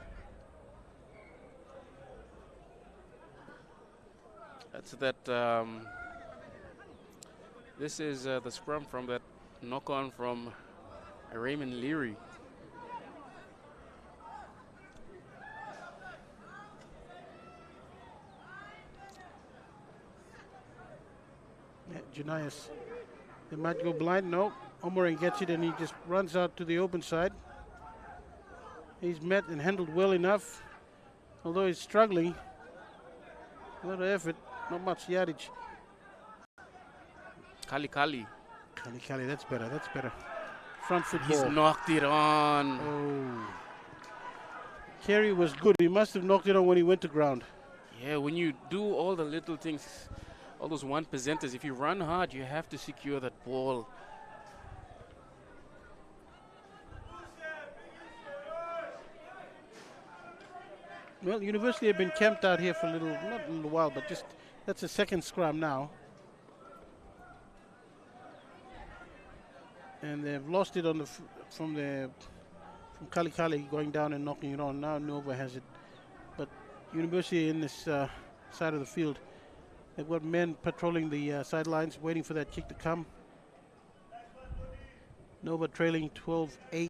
That's that. This is the scrum from that knock-on from Raymond Leary. Yeah, Janias. They might go blind. No. Omoran gets it and he just runs out to the open side. He's met and handled well enough, although he's struggling. A lot of effort, not much yardage. Kali. Kali, that's better, that's better. Front foot He's ball. knocked it on. Oh. Carry was good. He must have knocked it on when he went to ground. Yeah, when you do all the little things, all those 1%ers, if you run hard, you have to secure that ball. Well, University have been camped out here for not a little while, but just that's the second scrum now. And they've lost it on the from Kali going down and knocking it on. Now Nova has it, but University in this side of the field, they've got men patrolling the sidelines, waiting for that kick to come. Nova trailing 12-8.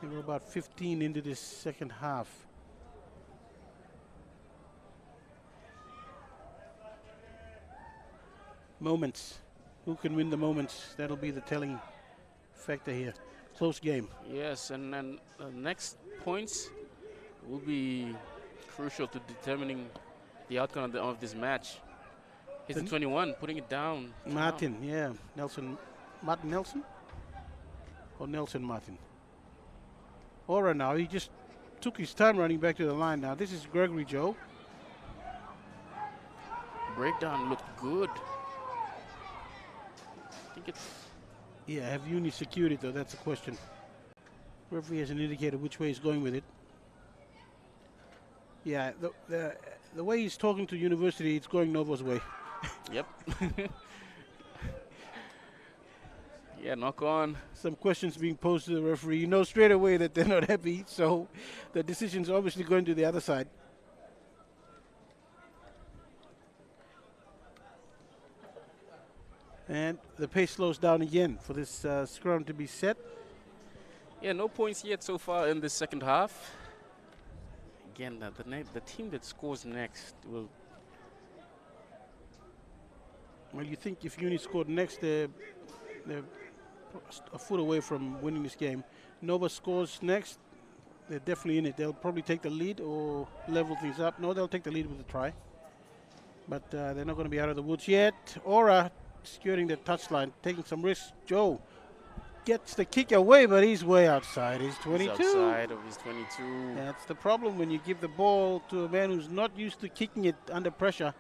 And we're about 15 into this second half. Moments. Who can win the moments? That'll be the telling factor here. Close game. Yes, and then the next points will be crucial to determining the outcome of this match. He's the 21, putting it down. Martin, yeah. Martin Nelson? Or Nelson Martin? Ora now, he just took his time running back to the line now. This is Gregory Joe. Breakdown looked good. I think it's... Yeah, have Uni secured it though? That's the question. Referee hasn't indicated which way he's going with it. Yeah, the way he's talking to University, it's going Nova's way. Yep. Yeah, knock on. Some questions being posed to the referee. You know straight away that they're not happy, so the decision's obviously going to the other side. And the pace slows down again for this scrum to be set. Yeah, no points yet so far in the second half. Again, the team that scores next will... Well, you think if Uni scored next, they're a foot away from winning this game. Nova scores next, they're definitely in it. They'll probably take the lead or level things up. No, they'll take the lead with a try. But they're not going to be out of the woods yet. Ora securing the touchline, taking some risks. Joe gets the kick away, but he's way outside. He's 22. He's outside of his 22. That's the problem when you give the ball to a man who's not used to kicking it under pressure.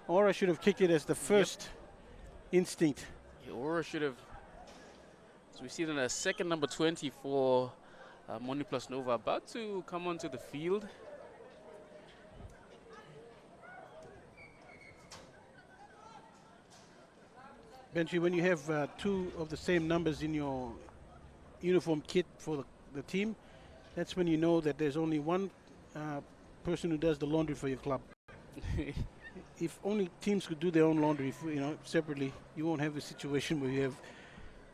Ora should have kicked it as the first instinct. Yeah, Ora should have. So we see then a second number 20 for MONI plus Nova about to come onto the field. Benchy, when you have two of the same numbers in your uniform kit for the team, that's when you know that there's only one person who does the laundry for your club. If only teams could do their own laundry, separately, you won't have a situation where you have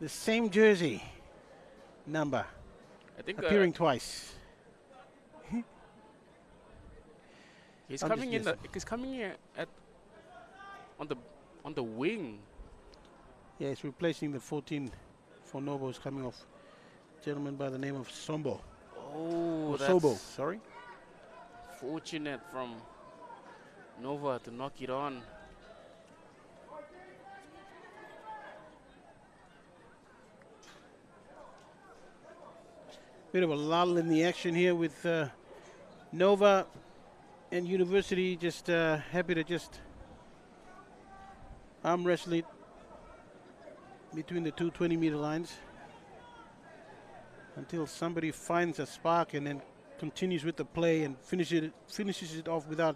the same jersey number appearing twice. He's coming in. He's coming in on the wing. Yeah, he's replacing the 14 for Novo, who's coming off. Gentleman by the name of Sombo. Oh, that's Sobo, sorry. Fortunate from Nova to knock it on. Bit of a lull in the action here with Nova and University just happy to just arm wrestle it between the two 20-meter lines until somebody finds a spark and then continues with the play and finishes it off without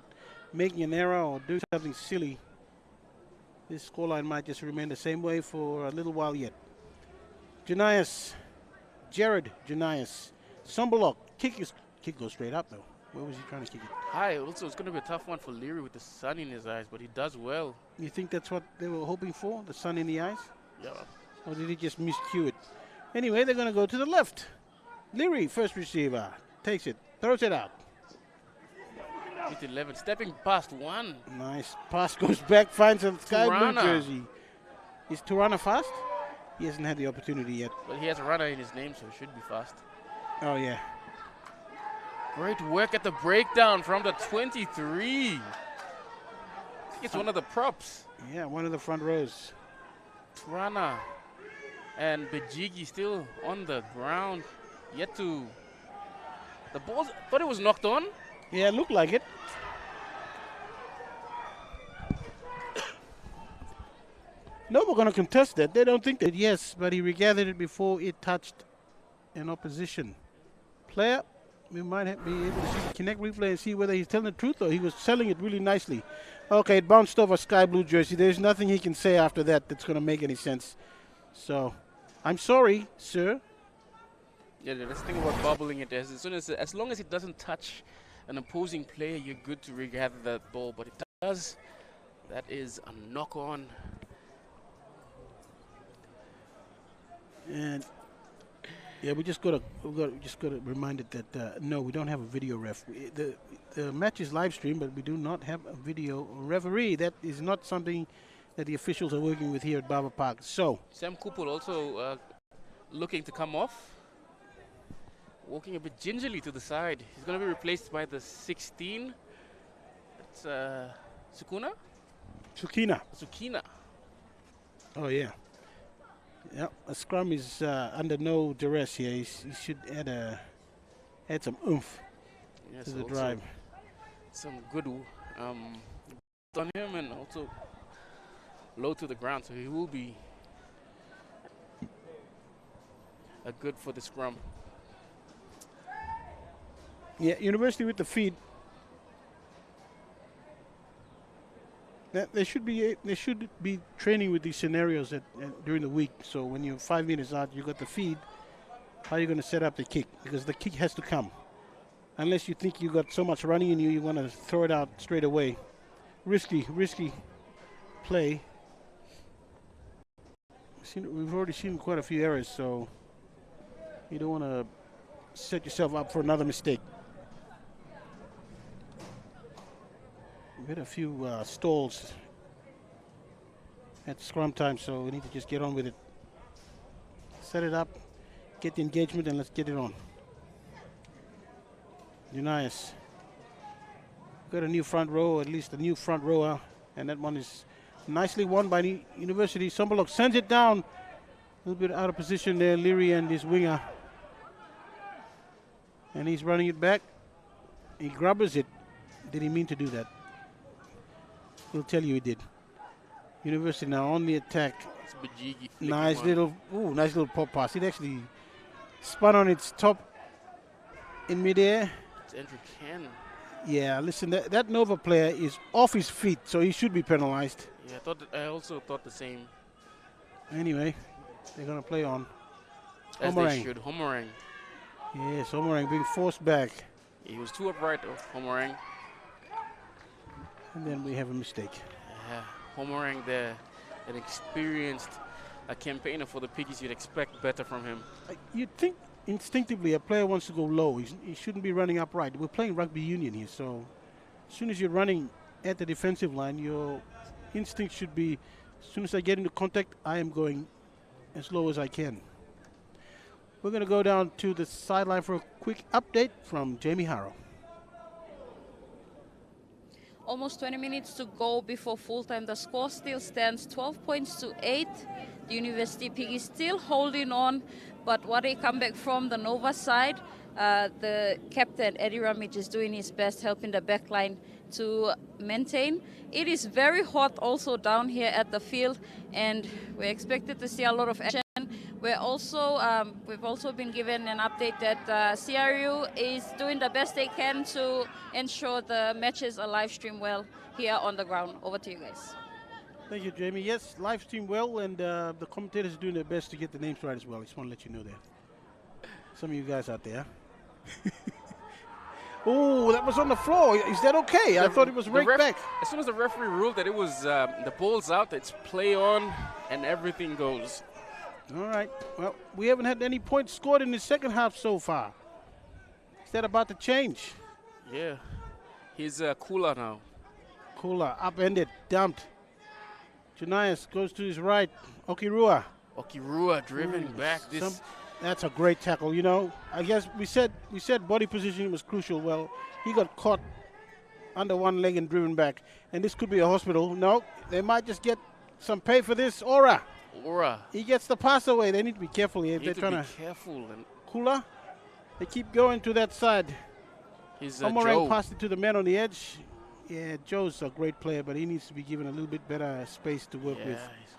making an error or doing something silly. This scoreline might just remain the same way for a little while yet. Jared Janias. Sombolok. Kick goes straight up though. Where was he trying to kick it? High. Also, it's going to be a tough one for Leary with the sun in his eyes, but he does well. You think that's what they were hoping for? The sun in the eyes? Yeah. Or did he just miscue it? Anyway, they're going to go to the left. Leary, first receiver, takes it, throws it out. With 11, stepping past one. Nice pass goes back, finds a sky blue Rana. jersey. Is Turana fast? He hasn't had the opportunity yet. But he has a runner in his name, so he should be fast. Oh, yeah. Great work at the breakdown from the 23. I think it's one of the props. Yeah, one of the front rows. Trana and Bejigi still on the ground. Yet to... The ball, thought it was knocked on. Yeah, it looked like it. No, we're going to contest that. They don't think that. Yes, but he regathered it before it touched an opposition player. We might be able to see the Connect replay and see whether he's telling the truth or he was selling it really nicely. Okay, it bounced off a sky blue jersey. There's nothing he can say after that that's going to make any sense. So, I'm sorry, sir. Yeah, let's think about bubbling it. As long as it doesn't touch an opposing player, you're good to regather that ball. But it does. That is a knock-on. And yeah, we just got to remind it that no, we don't have a video ref. The match is live streamed, but we do not have a video referee. That is not something that the officials are working with here at Bava Park. So Sam Kupul also looking to come off, walking a bit gingerly to the side. He's going to be replaced by the 16. It's Sukina. Oh yeah. Yeah, a scrum is under no duress here. He should add some oomph to the drive. Some good on him and also low to the ground, so he will be a good for the scrum. Yeah, University with the feed. They should be training with these scenarios during the week. So when you're 5 minutes out, you got the feed. How are you going to set up the kick? Because the kick has to come. Unless you think you got so much running in you, you want to throw it out straight away. Risky play. We've already seen quite a few errors, so you don't want to set yourself up for another mistake. We had a few stalls at scrum time, so we need to just get on with it. Set it up, get the engagement, and let's get it on. Unias. Got a new front row, at least a new front rower, and that one is nicely won by the University. Sombolok sends it down. A little bit out of position there, Leary and his winger. And he's running it back. He grubbers it. Did he mean to do that? He'll tell you he did. University now on the attack. Nice little pop pass. It actually spun on its top in midair. It's Andrew Cannon. Yeah, listen, that Nova player is off his feet, so he should be penalized. Yeah, I also thought the same. Anyway, they're going to play on. As they should. Homerang. Yes, Homerang being forced back. He was too upright of Homerang. And then we have a mistake. Homerang there, an experienced campaigner for the Piggies. You'd expect better from him. You'd think instinctively a player wants to go low. He shouldn't be running upright. We're playing rugby union here, so as soon as you're running at the defensive line, your instinct should be, as soon as I get into contact, I am going as low as I can. We're going to go down to the sideline for a quick update from Jamie Harrow. Almost 20 minutes to go before full time. The score still stands 12 points to 8. The University Piggies still holding on, but what a comeback from the Nova side. The captain, Eddie Ramage, is doing his best, helping the backline to maintain. It is very hot also down here at the field, and we're expected to see a lot of action. We've also been given an update that CRU is doing the best they can to ensure the matches are live streamed well here on the ground. Over to you guys. Thank you, Jamie. Yes, live stream well, and the commentators are doing their best to get the names right as well. I just want to let you know that. Some of you guys out there. Oh, that was on the floor. Is that okay? I thought it was raked back. As soon as the referee ruled that it was the ball's out, it's play on, and everything goes. All right. Well, we haven't had any points scored in the second half so far. Is that about to change? Yeah. He's cooler now. Cooler, upended, dumped. Janias goes to his right. Okirua. Okirua driven back. That's a great tackle. You know, I guess we said body positioning was crucial. Well, he got caught under one leg and driven back. And this could be a hospital. No, they might just get some pay for this. Aura. He gets the pass away. They need to be careful here if they're trying to. Careful. And Kula. They keep going to that side. Omorang passed it to the man on the edge. Yeah, Joe's a great player, but he needs to be given a little bit better space to work with.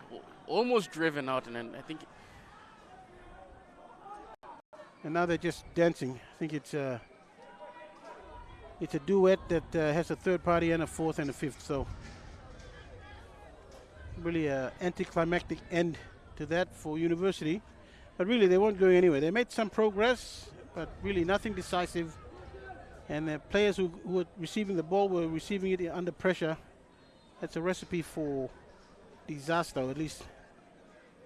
He's almost driven out, and then I think. And now they're just dancing. I think it's a duet that has a third party and a fourth and a fifth. So really an anticlimactic end to that for University. But really, they weren't going anywhere. They made some progress, but really nothing decisive. And the players who were receiving the ball were receiving it under pressure. That's a recipe for disaster, or at least.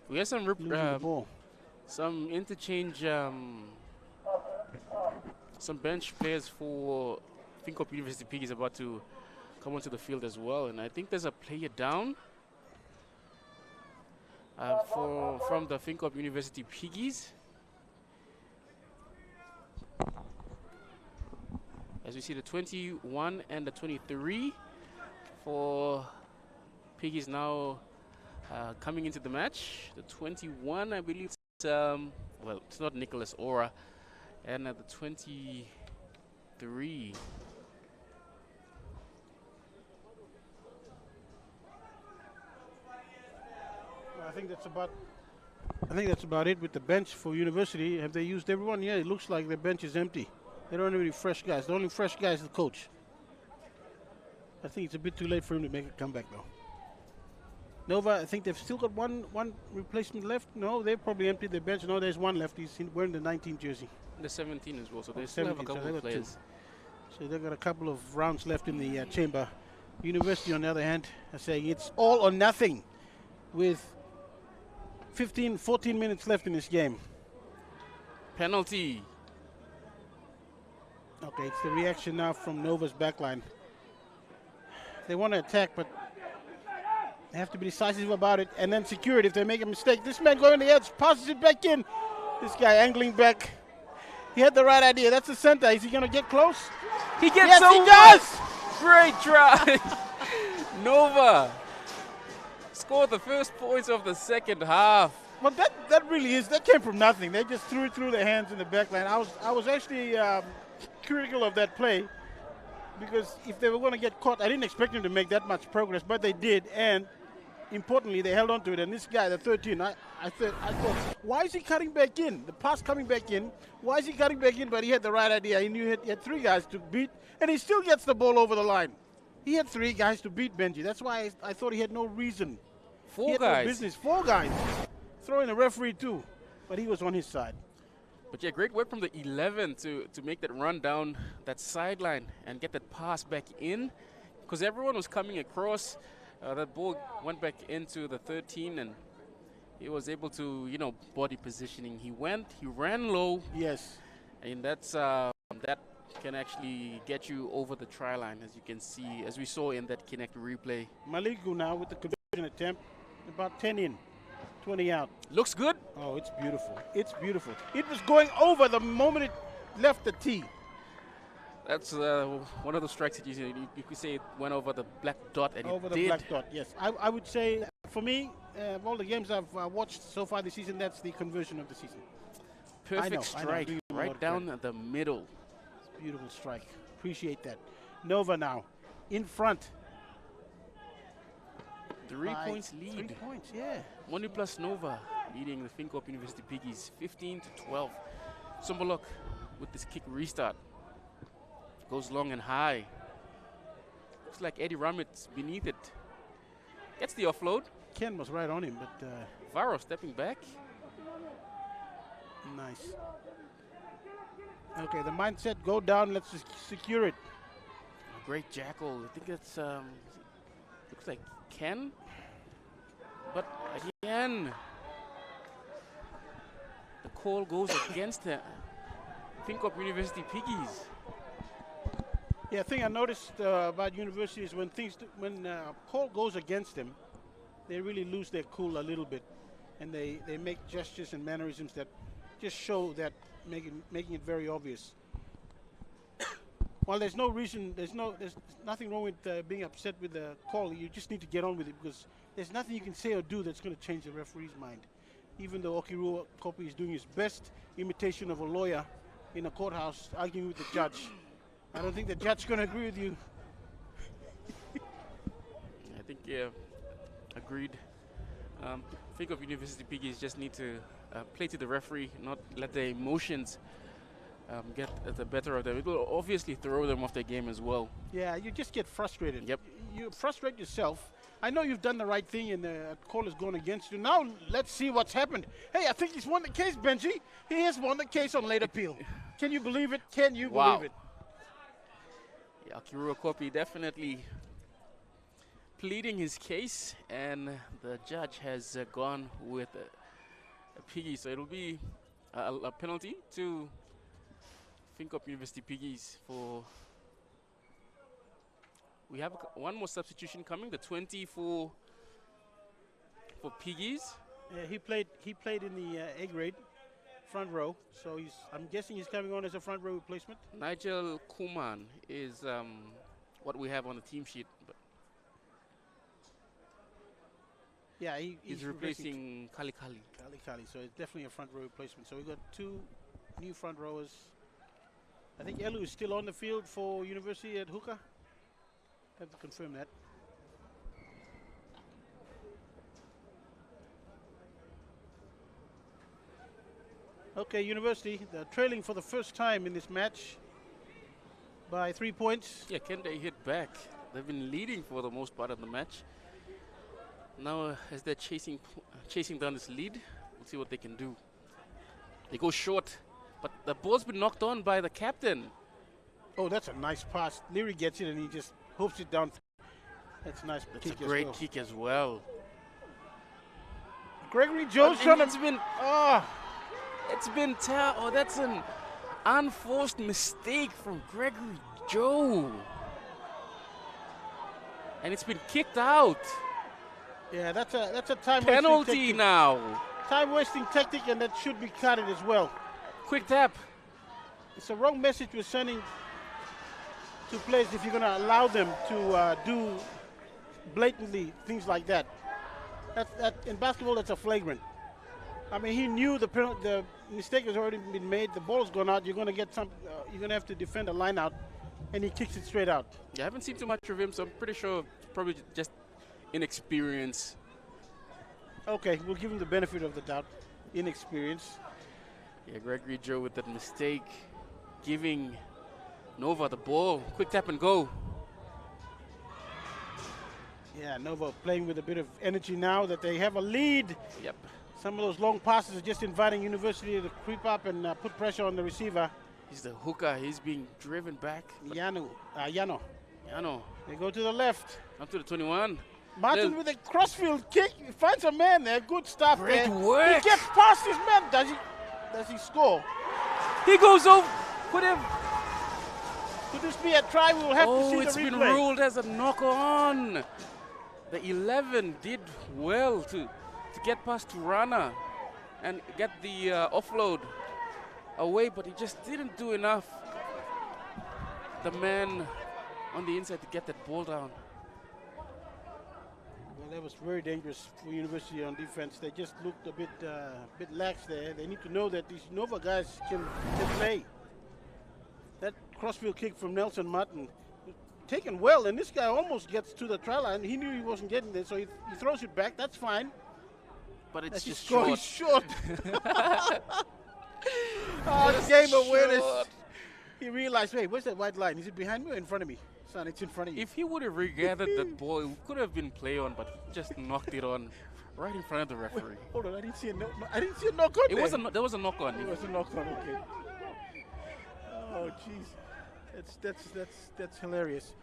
We have some the ball. Some interchange, some bench players for FINCORP University Piggies about to come onto the field as well. And I think there's a player down from the FINCORP University Piggies. As we see the 21 and the 23 for Piggies now coming into the match. The 21, I believe, well, it's not Nicholas Ora. And the 23. Well, I think that's about it with the bench for University. Have they used everyone? Yeah, it looks like the bench is empty. They don't have any fresh guys. The only fresh guy is the coach. I think it's a bit too late for him to make a comeback, though. Nova, I think they've still got one replacement left. No, they've probably emptied their bench. No, there's one left. He's wearing the 19 jersey. The 17 as well, so they still have a couple of players. So they've got a couple of rounds left in the chamber. University, on the other hand, are saying it's all or nothing with 14 minutes left in this game. Penalty. Okay, it's the reaction now from Nova's backline. They want to attack, but they have to be decisive about it and then secure it if they make a mistake. This man going on the edge, passes it back in. This guy angling back. He had the right idea. That's the center. Is he going to get close? He gets yes, he does! Great try. Nova scored the first points of the second half. Well, that really is. That came from nothing. They just threw it through their hands in the backline. I was actually critical of that play because if they were going to get caught, I didn't expect them to make that much progress, but they did. And importantly, they held on to it. And this guy, the 13, I thought, why is he cutting back in? The pass coming back in. Why is he cutting back in? But he had the right idea. He knew he had three guys to beat, and he still gets the ball over the line. He had three guys to beat Benji. That's why I thought he had no reason. Four guys. No business. 4 guys. Throwing a referee too, but he was on his side. But yeah, great work from the 11 to make that run down that sideline and get that pass back in, because everyone was coming across. That ball went back into the 13, and he was able to, body positioning. He ran low. Yes. And that's that can actually get you over the try line, as you can see, as we saw in that Kinect replay. Maligu now with the conversion attempt, about 10 in. 20 out. Looks good. Oh, it's beautiful. It's beautiful. It was going over the moment it left the tee. That's one of the strikes that you could say it went over the black dot, and over it the did. black dot, yes. I would say, for me, of all the games I've watched so far this season, that's the conversion of the season. Perfect strike, right down the middle. It's a beautiful strike. Appreciate that. Nova now, in front. 3 points lead. 3 points, yeah. MONI plus Nova leading the FINCORP University Piggies 15-12. Sumbolok with this kick restart. Goes long and high. Looks like Eddie Ramit's beneath it. Gets the offload. Ken was right on him, but... Varro stepping back. Nice. Okay, the mindset, go down, let's just secure it. Great jackal. I think it's, looks like Ken. But again, the call goes against the FINCORP University Piggies. Yeah, thing I noticed about University is when call goes against them, they really lose their cool a little bit, and they make gestures and mannerisms that just show that, making it very obvious. Well, there's no reason, there's nothing wrong with being upset with the call. You just need to get on with it, because there's nothing you can say or do that's going to change the referee's mind. Even though Okirua Kopi is doing his best imitation of a lawyer in a courthouse arguing with the judge, I don't think the judge is going to agree with you. I think, yeah, agreed. FINCORP University Piggies just need to play to the referee, not let their emotions get the better of them. It will obviously throw them off their game as well. Yeah, you just get frustrated. Yep. You frustrate yourself. I know you've done the right thing and the call has gone against you. Now let's see what's happened. Hey, I think he's won the case, Benji. He has won the case on late appeal. Can you believe it? Can you believe it? Yeah, Okirua Kopi definitely pleading his case, and the judge has gone with a piggy. So it'll be a penalty to FINCORP University Piggies for. We have one more substitution coming, the 20 for Piggies. Yeah, he played in the A grade, front row. So I'm guessing he's coming on as a front row replacement. Nigel Kuman is what we have on the team sheet. But yeah, he's replacing Kali Kali. Kali. So it's definitely a front row replacement. So we've got two new front rowers. I think Elu is still on the field for University at Hooker. Have to confirm that. Okay, University, they're trailing for the first time in this match by 3 points. Yeah, can they hit back? They've been leading for the most part of the match. Now, as they're chasing down this lead, we'll see what they can do. They go short, but the ball's been knocked on by the captain. Oh, that's a nice pass. Leary gets it and he just hoops it down. That's a nice That's kick a great kick as well. Gregory Joe's trying to... It's been that's an unforced mistake from Gregory Joe. And it's been kicked out. Yeah, that's a time penalty now. Time wasting tactic, and that should be cutted as well. Quick tap. It's a wrong message we're sending to players if you're going to allow them to do blatantly things like that. That in basketball, that's a flagrant. I mean, he knew the mistake has already been made. The ball's gone out. You're going to get you're going to have to defend a line out, and he kicks it straight out. Yeah, I haven't seen too much of him, so I'm pretty sure probably just inexperience. Okay, we'll give him the benefit of the doubt. Inexperience. Yeah, Gregory Joe with that mistake, giving Nova the ball. Quick tap and go. Yeah, Nova playing with a bit of energy now that they have a lead. Yep. Some of those long passes are just inviting University to creep up and put pressure on the receiver. He's the hooker. He's being driven back. Yano. They go to the left. Up to the 21. Martin with a crossfield kick. He finds a man there. Good stuff. Great there. work. He gets past his man. Does he score? He goes over. Could this be a try? We'll have to see the replay. Oh, it's been ruled as a knock-on. The 11 did well to get past Turana and get the offload away, but he just didn't do enough. The man on the inside to get that ball down. Well, that was very dangerous for University on defense. They just looked a bit lax there. They need to know that these Nova guys can play. That crossfield kick from Nelson Martin taken well, and this guy almost gets to the try line. He knew he wasn't getting there, so he throws it back. That's fine. But it's just short. short. He's short. Game awareness. He realized, wait, where's that white line? Is it behind me or in front of me? Son, it's in front of you. If he would have regathered that ball, it could have been play on, but he just knocked it on right in front of the referee. Wait, hold on, I didn't see a knock on. There was a knock on. It was a knock on. Okay. Oh, jeez, that's hilarious.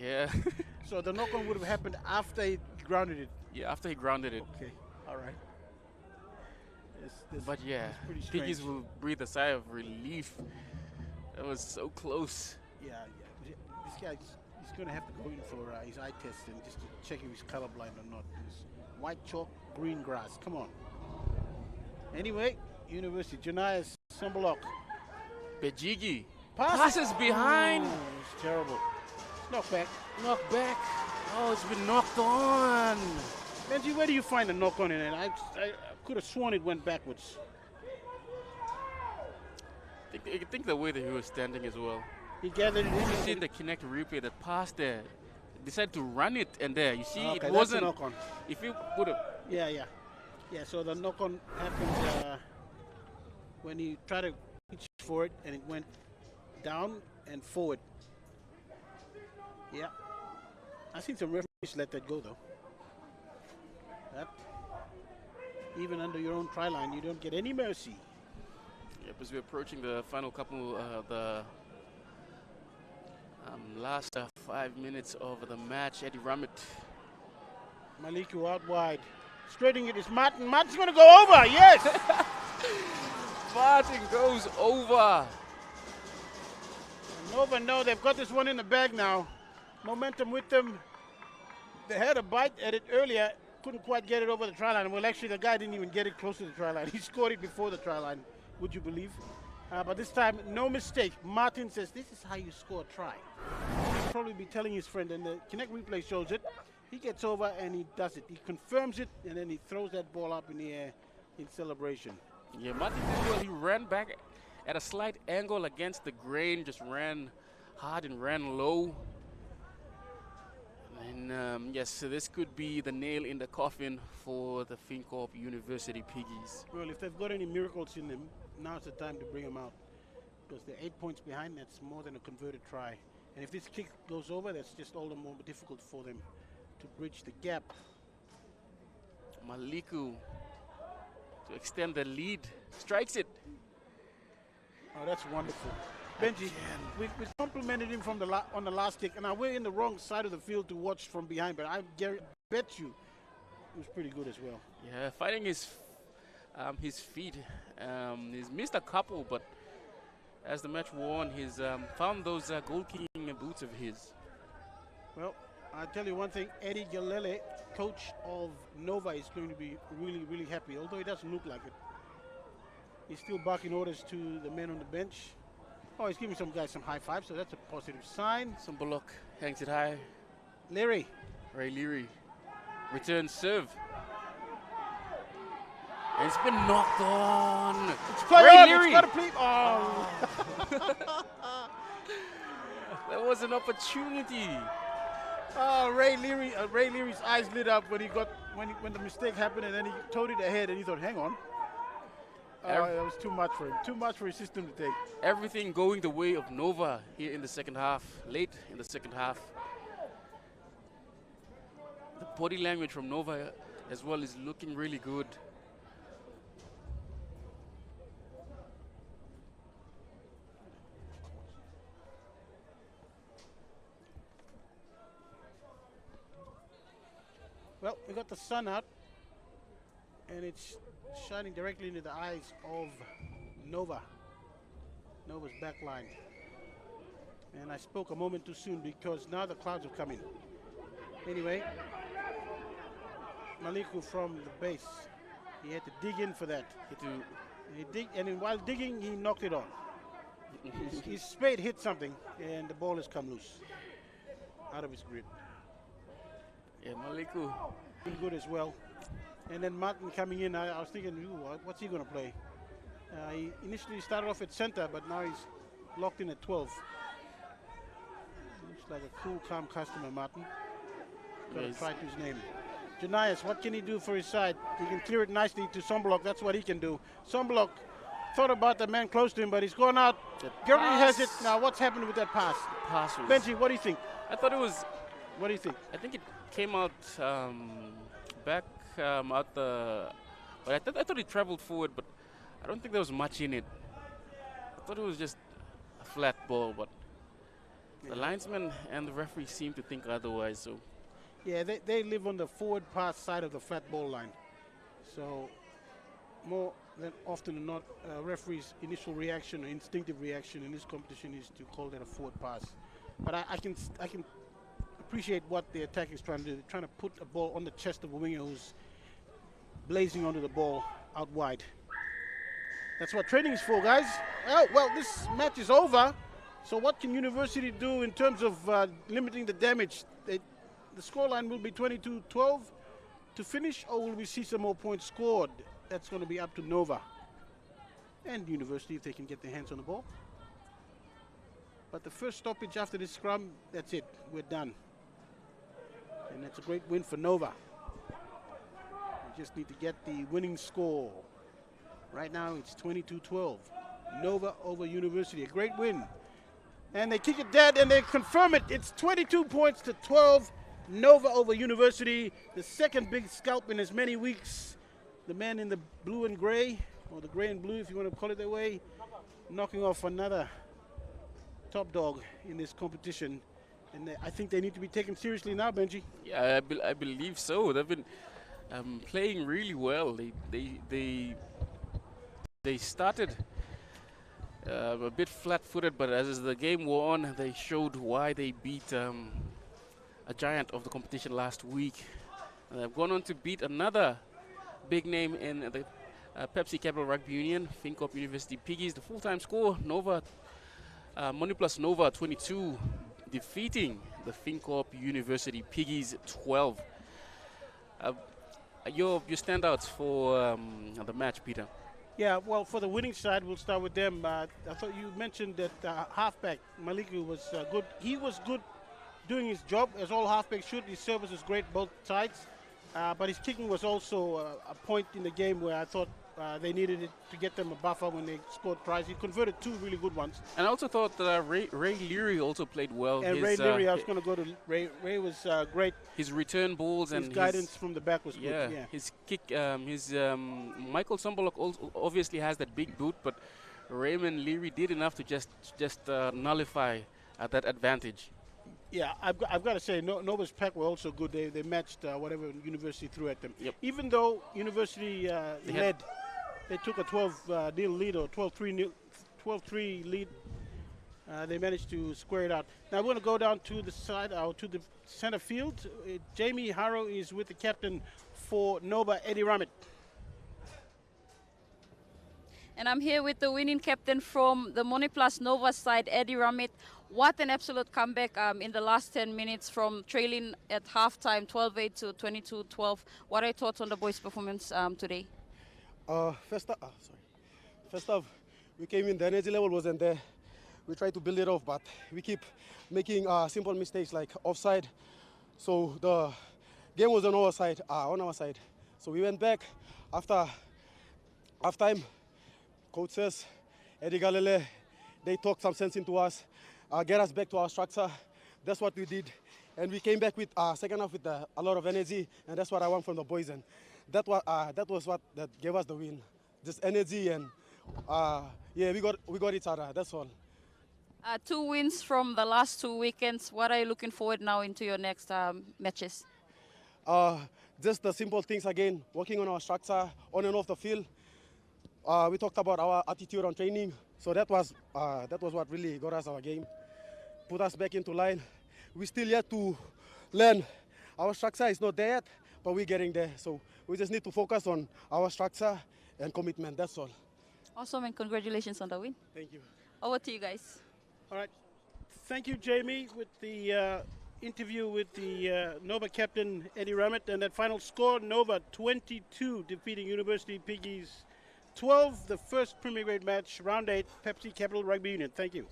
Yeah. So the knock on would have happened after he grounded it. Yeah, after he grounded it. Okay, all right. But yeah, Piggies will breathe a sigh of relief. That was so close. Yeah. This guy He's going to have to go in for his eye test and just to check if he's colorblind or not. It's white chalk, green grass. Come on. Anyway, University, Janias Sombolok. Bejigi Passes passes behind. Oh, it's terrible. Knock back. Knock back. Oh, it's been knocked on. Benji, where do you find a knock on it? And I could have sworn it went backwards. I think the way that he was standing as well. He gathered it in. You see the Kinect replay that passed there. Decided to run it, and there you see Okay, it that's wasn't. a knock on. If you would have, Yeah. So the knock on happened when he tried to reach for it and it went down and forward. Yeah. I seen some referees let that go though. That even under your own try line, you don't get any mercy. yep, as we're approaching the final couple, the last 5 minutes of the match, Eddie Rummett. Maliku out wide. Straightening it is Martin. Martin's going to go over. Yes. Martin goes over. Nova, no, they've got this one in the bag now. Momentum with them. They had a bite at it earlier. Couldn't quite get it over the try line. Well, actually, the guy didn't even get it close to the try line. He scored it before the try line, would you believe? But this time, no mistake. Martin says, this is how you score a try. He'll probably be telling his friend, and the Kinect replay shows it. He gets over and he does it. He confirms it, and then he throws that ball up in the air in celebration. Yeah, Martin did well. He ran back at a slight angle against the grain, just ran hard and ran low. And yes, so this could be the nail in the coffin for the FINCORP University Piggies. Well, if they've got any miracles in them, now's the time to bring them out. Because they're 8 points behind, that's more than a converted try. And if this kick goes over, that's just all the more difficult for them to bridge the gap. Maliku to extend the lead, strikes it. Oh, that's wonderful. Benji, we complimented him from on the last kick, and now we're in the wrong side of the field to watch from behind, but I bet you it was pretty good as well. Yeah, finding his feet. He's missed a couple, but as the match wore on, he's found those goal-kicking boots of his. Well, I'll tell you one thing, Eddie Galele, coach of Nova, is going to be really, really happy, although he doesn't look like it. He's still barking orders to the men on the bench. Oh, he's giving some guys some high fives, so that's a positive sign. Sombolok hangs it high. Leary. Ray Leary returns serve. And it's been knocked on. It's play Ray on, Leary. it's got to play. Oh. There was an opportunity. Oh, Ray Leary's eyes lit up when when the mistake happened, and then he towed it ahead, and he thought, hang on. That was too much for him. Too much for his system to take. Everything going the way of Nova here in the second half, late in the second half. The body language from Nova as well is looking really good. Well, we got the sun out, and it's shining directly into the eyes of Nova. Nova's back line. And I spoke a moment too soon because now the clouds have come in. Anyway, Maliku from the base. He had to dig in for that. And while digging, he knocked it on. his spade hit something, and the ball has come loose out of his grip. Yeah, Maliku. Been good as well. And then Martin coming in, I was thinking, what's he going to play? He initially started off at center, but now he's locked in at 12. Looks like a cool, calm customer, Martin. Got to try to his name. Janias, what can he do for his side? He can clear it nicely to Sombolok. That's what he can do. Sombolok thought about the man close to him, but he's gone out. Gary has it. Now, what's happened with that pass? Pass was, Benji, what do you think? I thought it was. What do you think? I think it came out back out the. But I thought it traveled forward, but I don't think there was much in it. I thought it was just a flat ball, but the linesman and the referee seem to think otherwise. So. Yeah, they live on the forward pass side of the flat ball line. So more than often than not, referee's initial reaction or instinctive reaction in this competition is to call that a forward pass. But I can appreciate what the attack is trying to do. They're trying to put a ball on the chest of a winger who's blazing onto the ball out wide. That's what training is for, guys. Oh, well, this match is over. So what can University do in terms of limiting the damage? The scoreline will be 22-12 to finish, or will we see some more points scored? That's going to be up to Nova and University if they can get their hands on the ball. But the first stoppage after this scrum, that's it. We're done. And that's a great win for Nova. We just need to get the winning score. Right now it's 22-12. Nova over University. A great win. And they kick it dead and they confirm it. It's 22 points to 12. Nova over University. The second big scalp in as many weeks. The man in the blue and gray, or the gray and blue if you want to call it that way, knocking off another top dog in this competition. And I think they need to be taken seriously now, Benji. Yeah, I believe so. They've been playing really well. They started a bit flat-footed, but as the game wore on, they showed why they beat a giant of the competition last week. They've gone on to beat another big name in the PEPSI Capital Rugby Union, FINCORP University Piggies. The full-time score, Nova, MONI plus Nova 22, defeating the FINCORP University Piggies 12. Your standouts for the match, Peter? Yeah, well, for the winning side, we'll start with them. I thought you mentioned that halfback Maliku was good. He was good doing his job, as all halfbacks should. His service was great both sides, but his kicking was also a point in the game where I thought they needed it to get them a buffer when they scored tries. He converted two really good ones. And I also thought that Ray Leary also played well. And Ray Leary, I was going to go to Ray. Ray was great. His return balls and his guidance from the back was good. Yeah, his kick, Michael Sombolok also obviously has that big boot, but Raymond Leary did enough to just nullify that advantage. Yeah, I've got to say, Nova's pack were also good. They matched whatever University threw at them. Yep. Even though University led, they took a 12-0 lead or 12-3 lead. They managed to square it out. Now we're going to go down to the side, to the center field. Jamie Harrow is with the captain for Nova, Eddie Ramit. And I'm here with the winning captain from the MONI plus Nova side, Eddie Ramit. What an absolute comeback in the last 10 minutes from trailing at halftime, 12-8 to 22-12. What are your thoughts on the boys' performance today? First off, we came in, the energy level wasn't there. We tried to build it off, but we keep making simple mistakes like offside. So the game was on our side. So we went back after halftime. Coach says, Eddie Galile, they talked some sense into us, get us back to our structure. That's what we did. And we came back with second half with a lot of energy, and that's what I want from the boys. And that was what that gave us the win. Just energy and yeah, we got each other. That's all. 2 wins from the last 2 weekends. What are you looking forward now into your next matches? Just the simple things again, working on our structure on and off the field. We talked about our attitude on training, so that was what really got us our game, put us back into line. We still yet to learn. Our structure is not there yet, but we're getting there. So we just need to focus on our structure and commitment. That's all. Awesome, and congratulations on the win. Thank you. Over to you guys. All right. Thank you, Jamie, with the interview with the Nova captain, Eddie Ramit. And that final score, Nova 22, defeating University Piggies 12, the first Premier Grade match, round 8, PEPSI Capital Rugby Union. Thank you.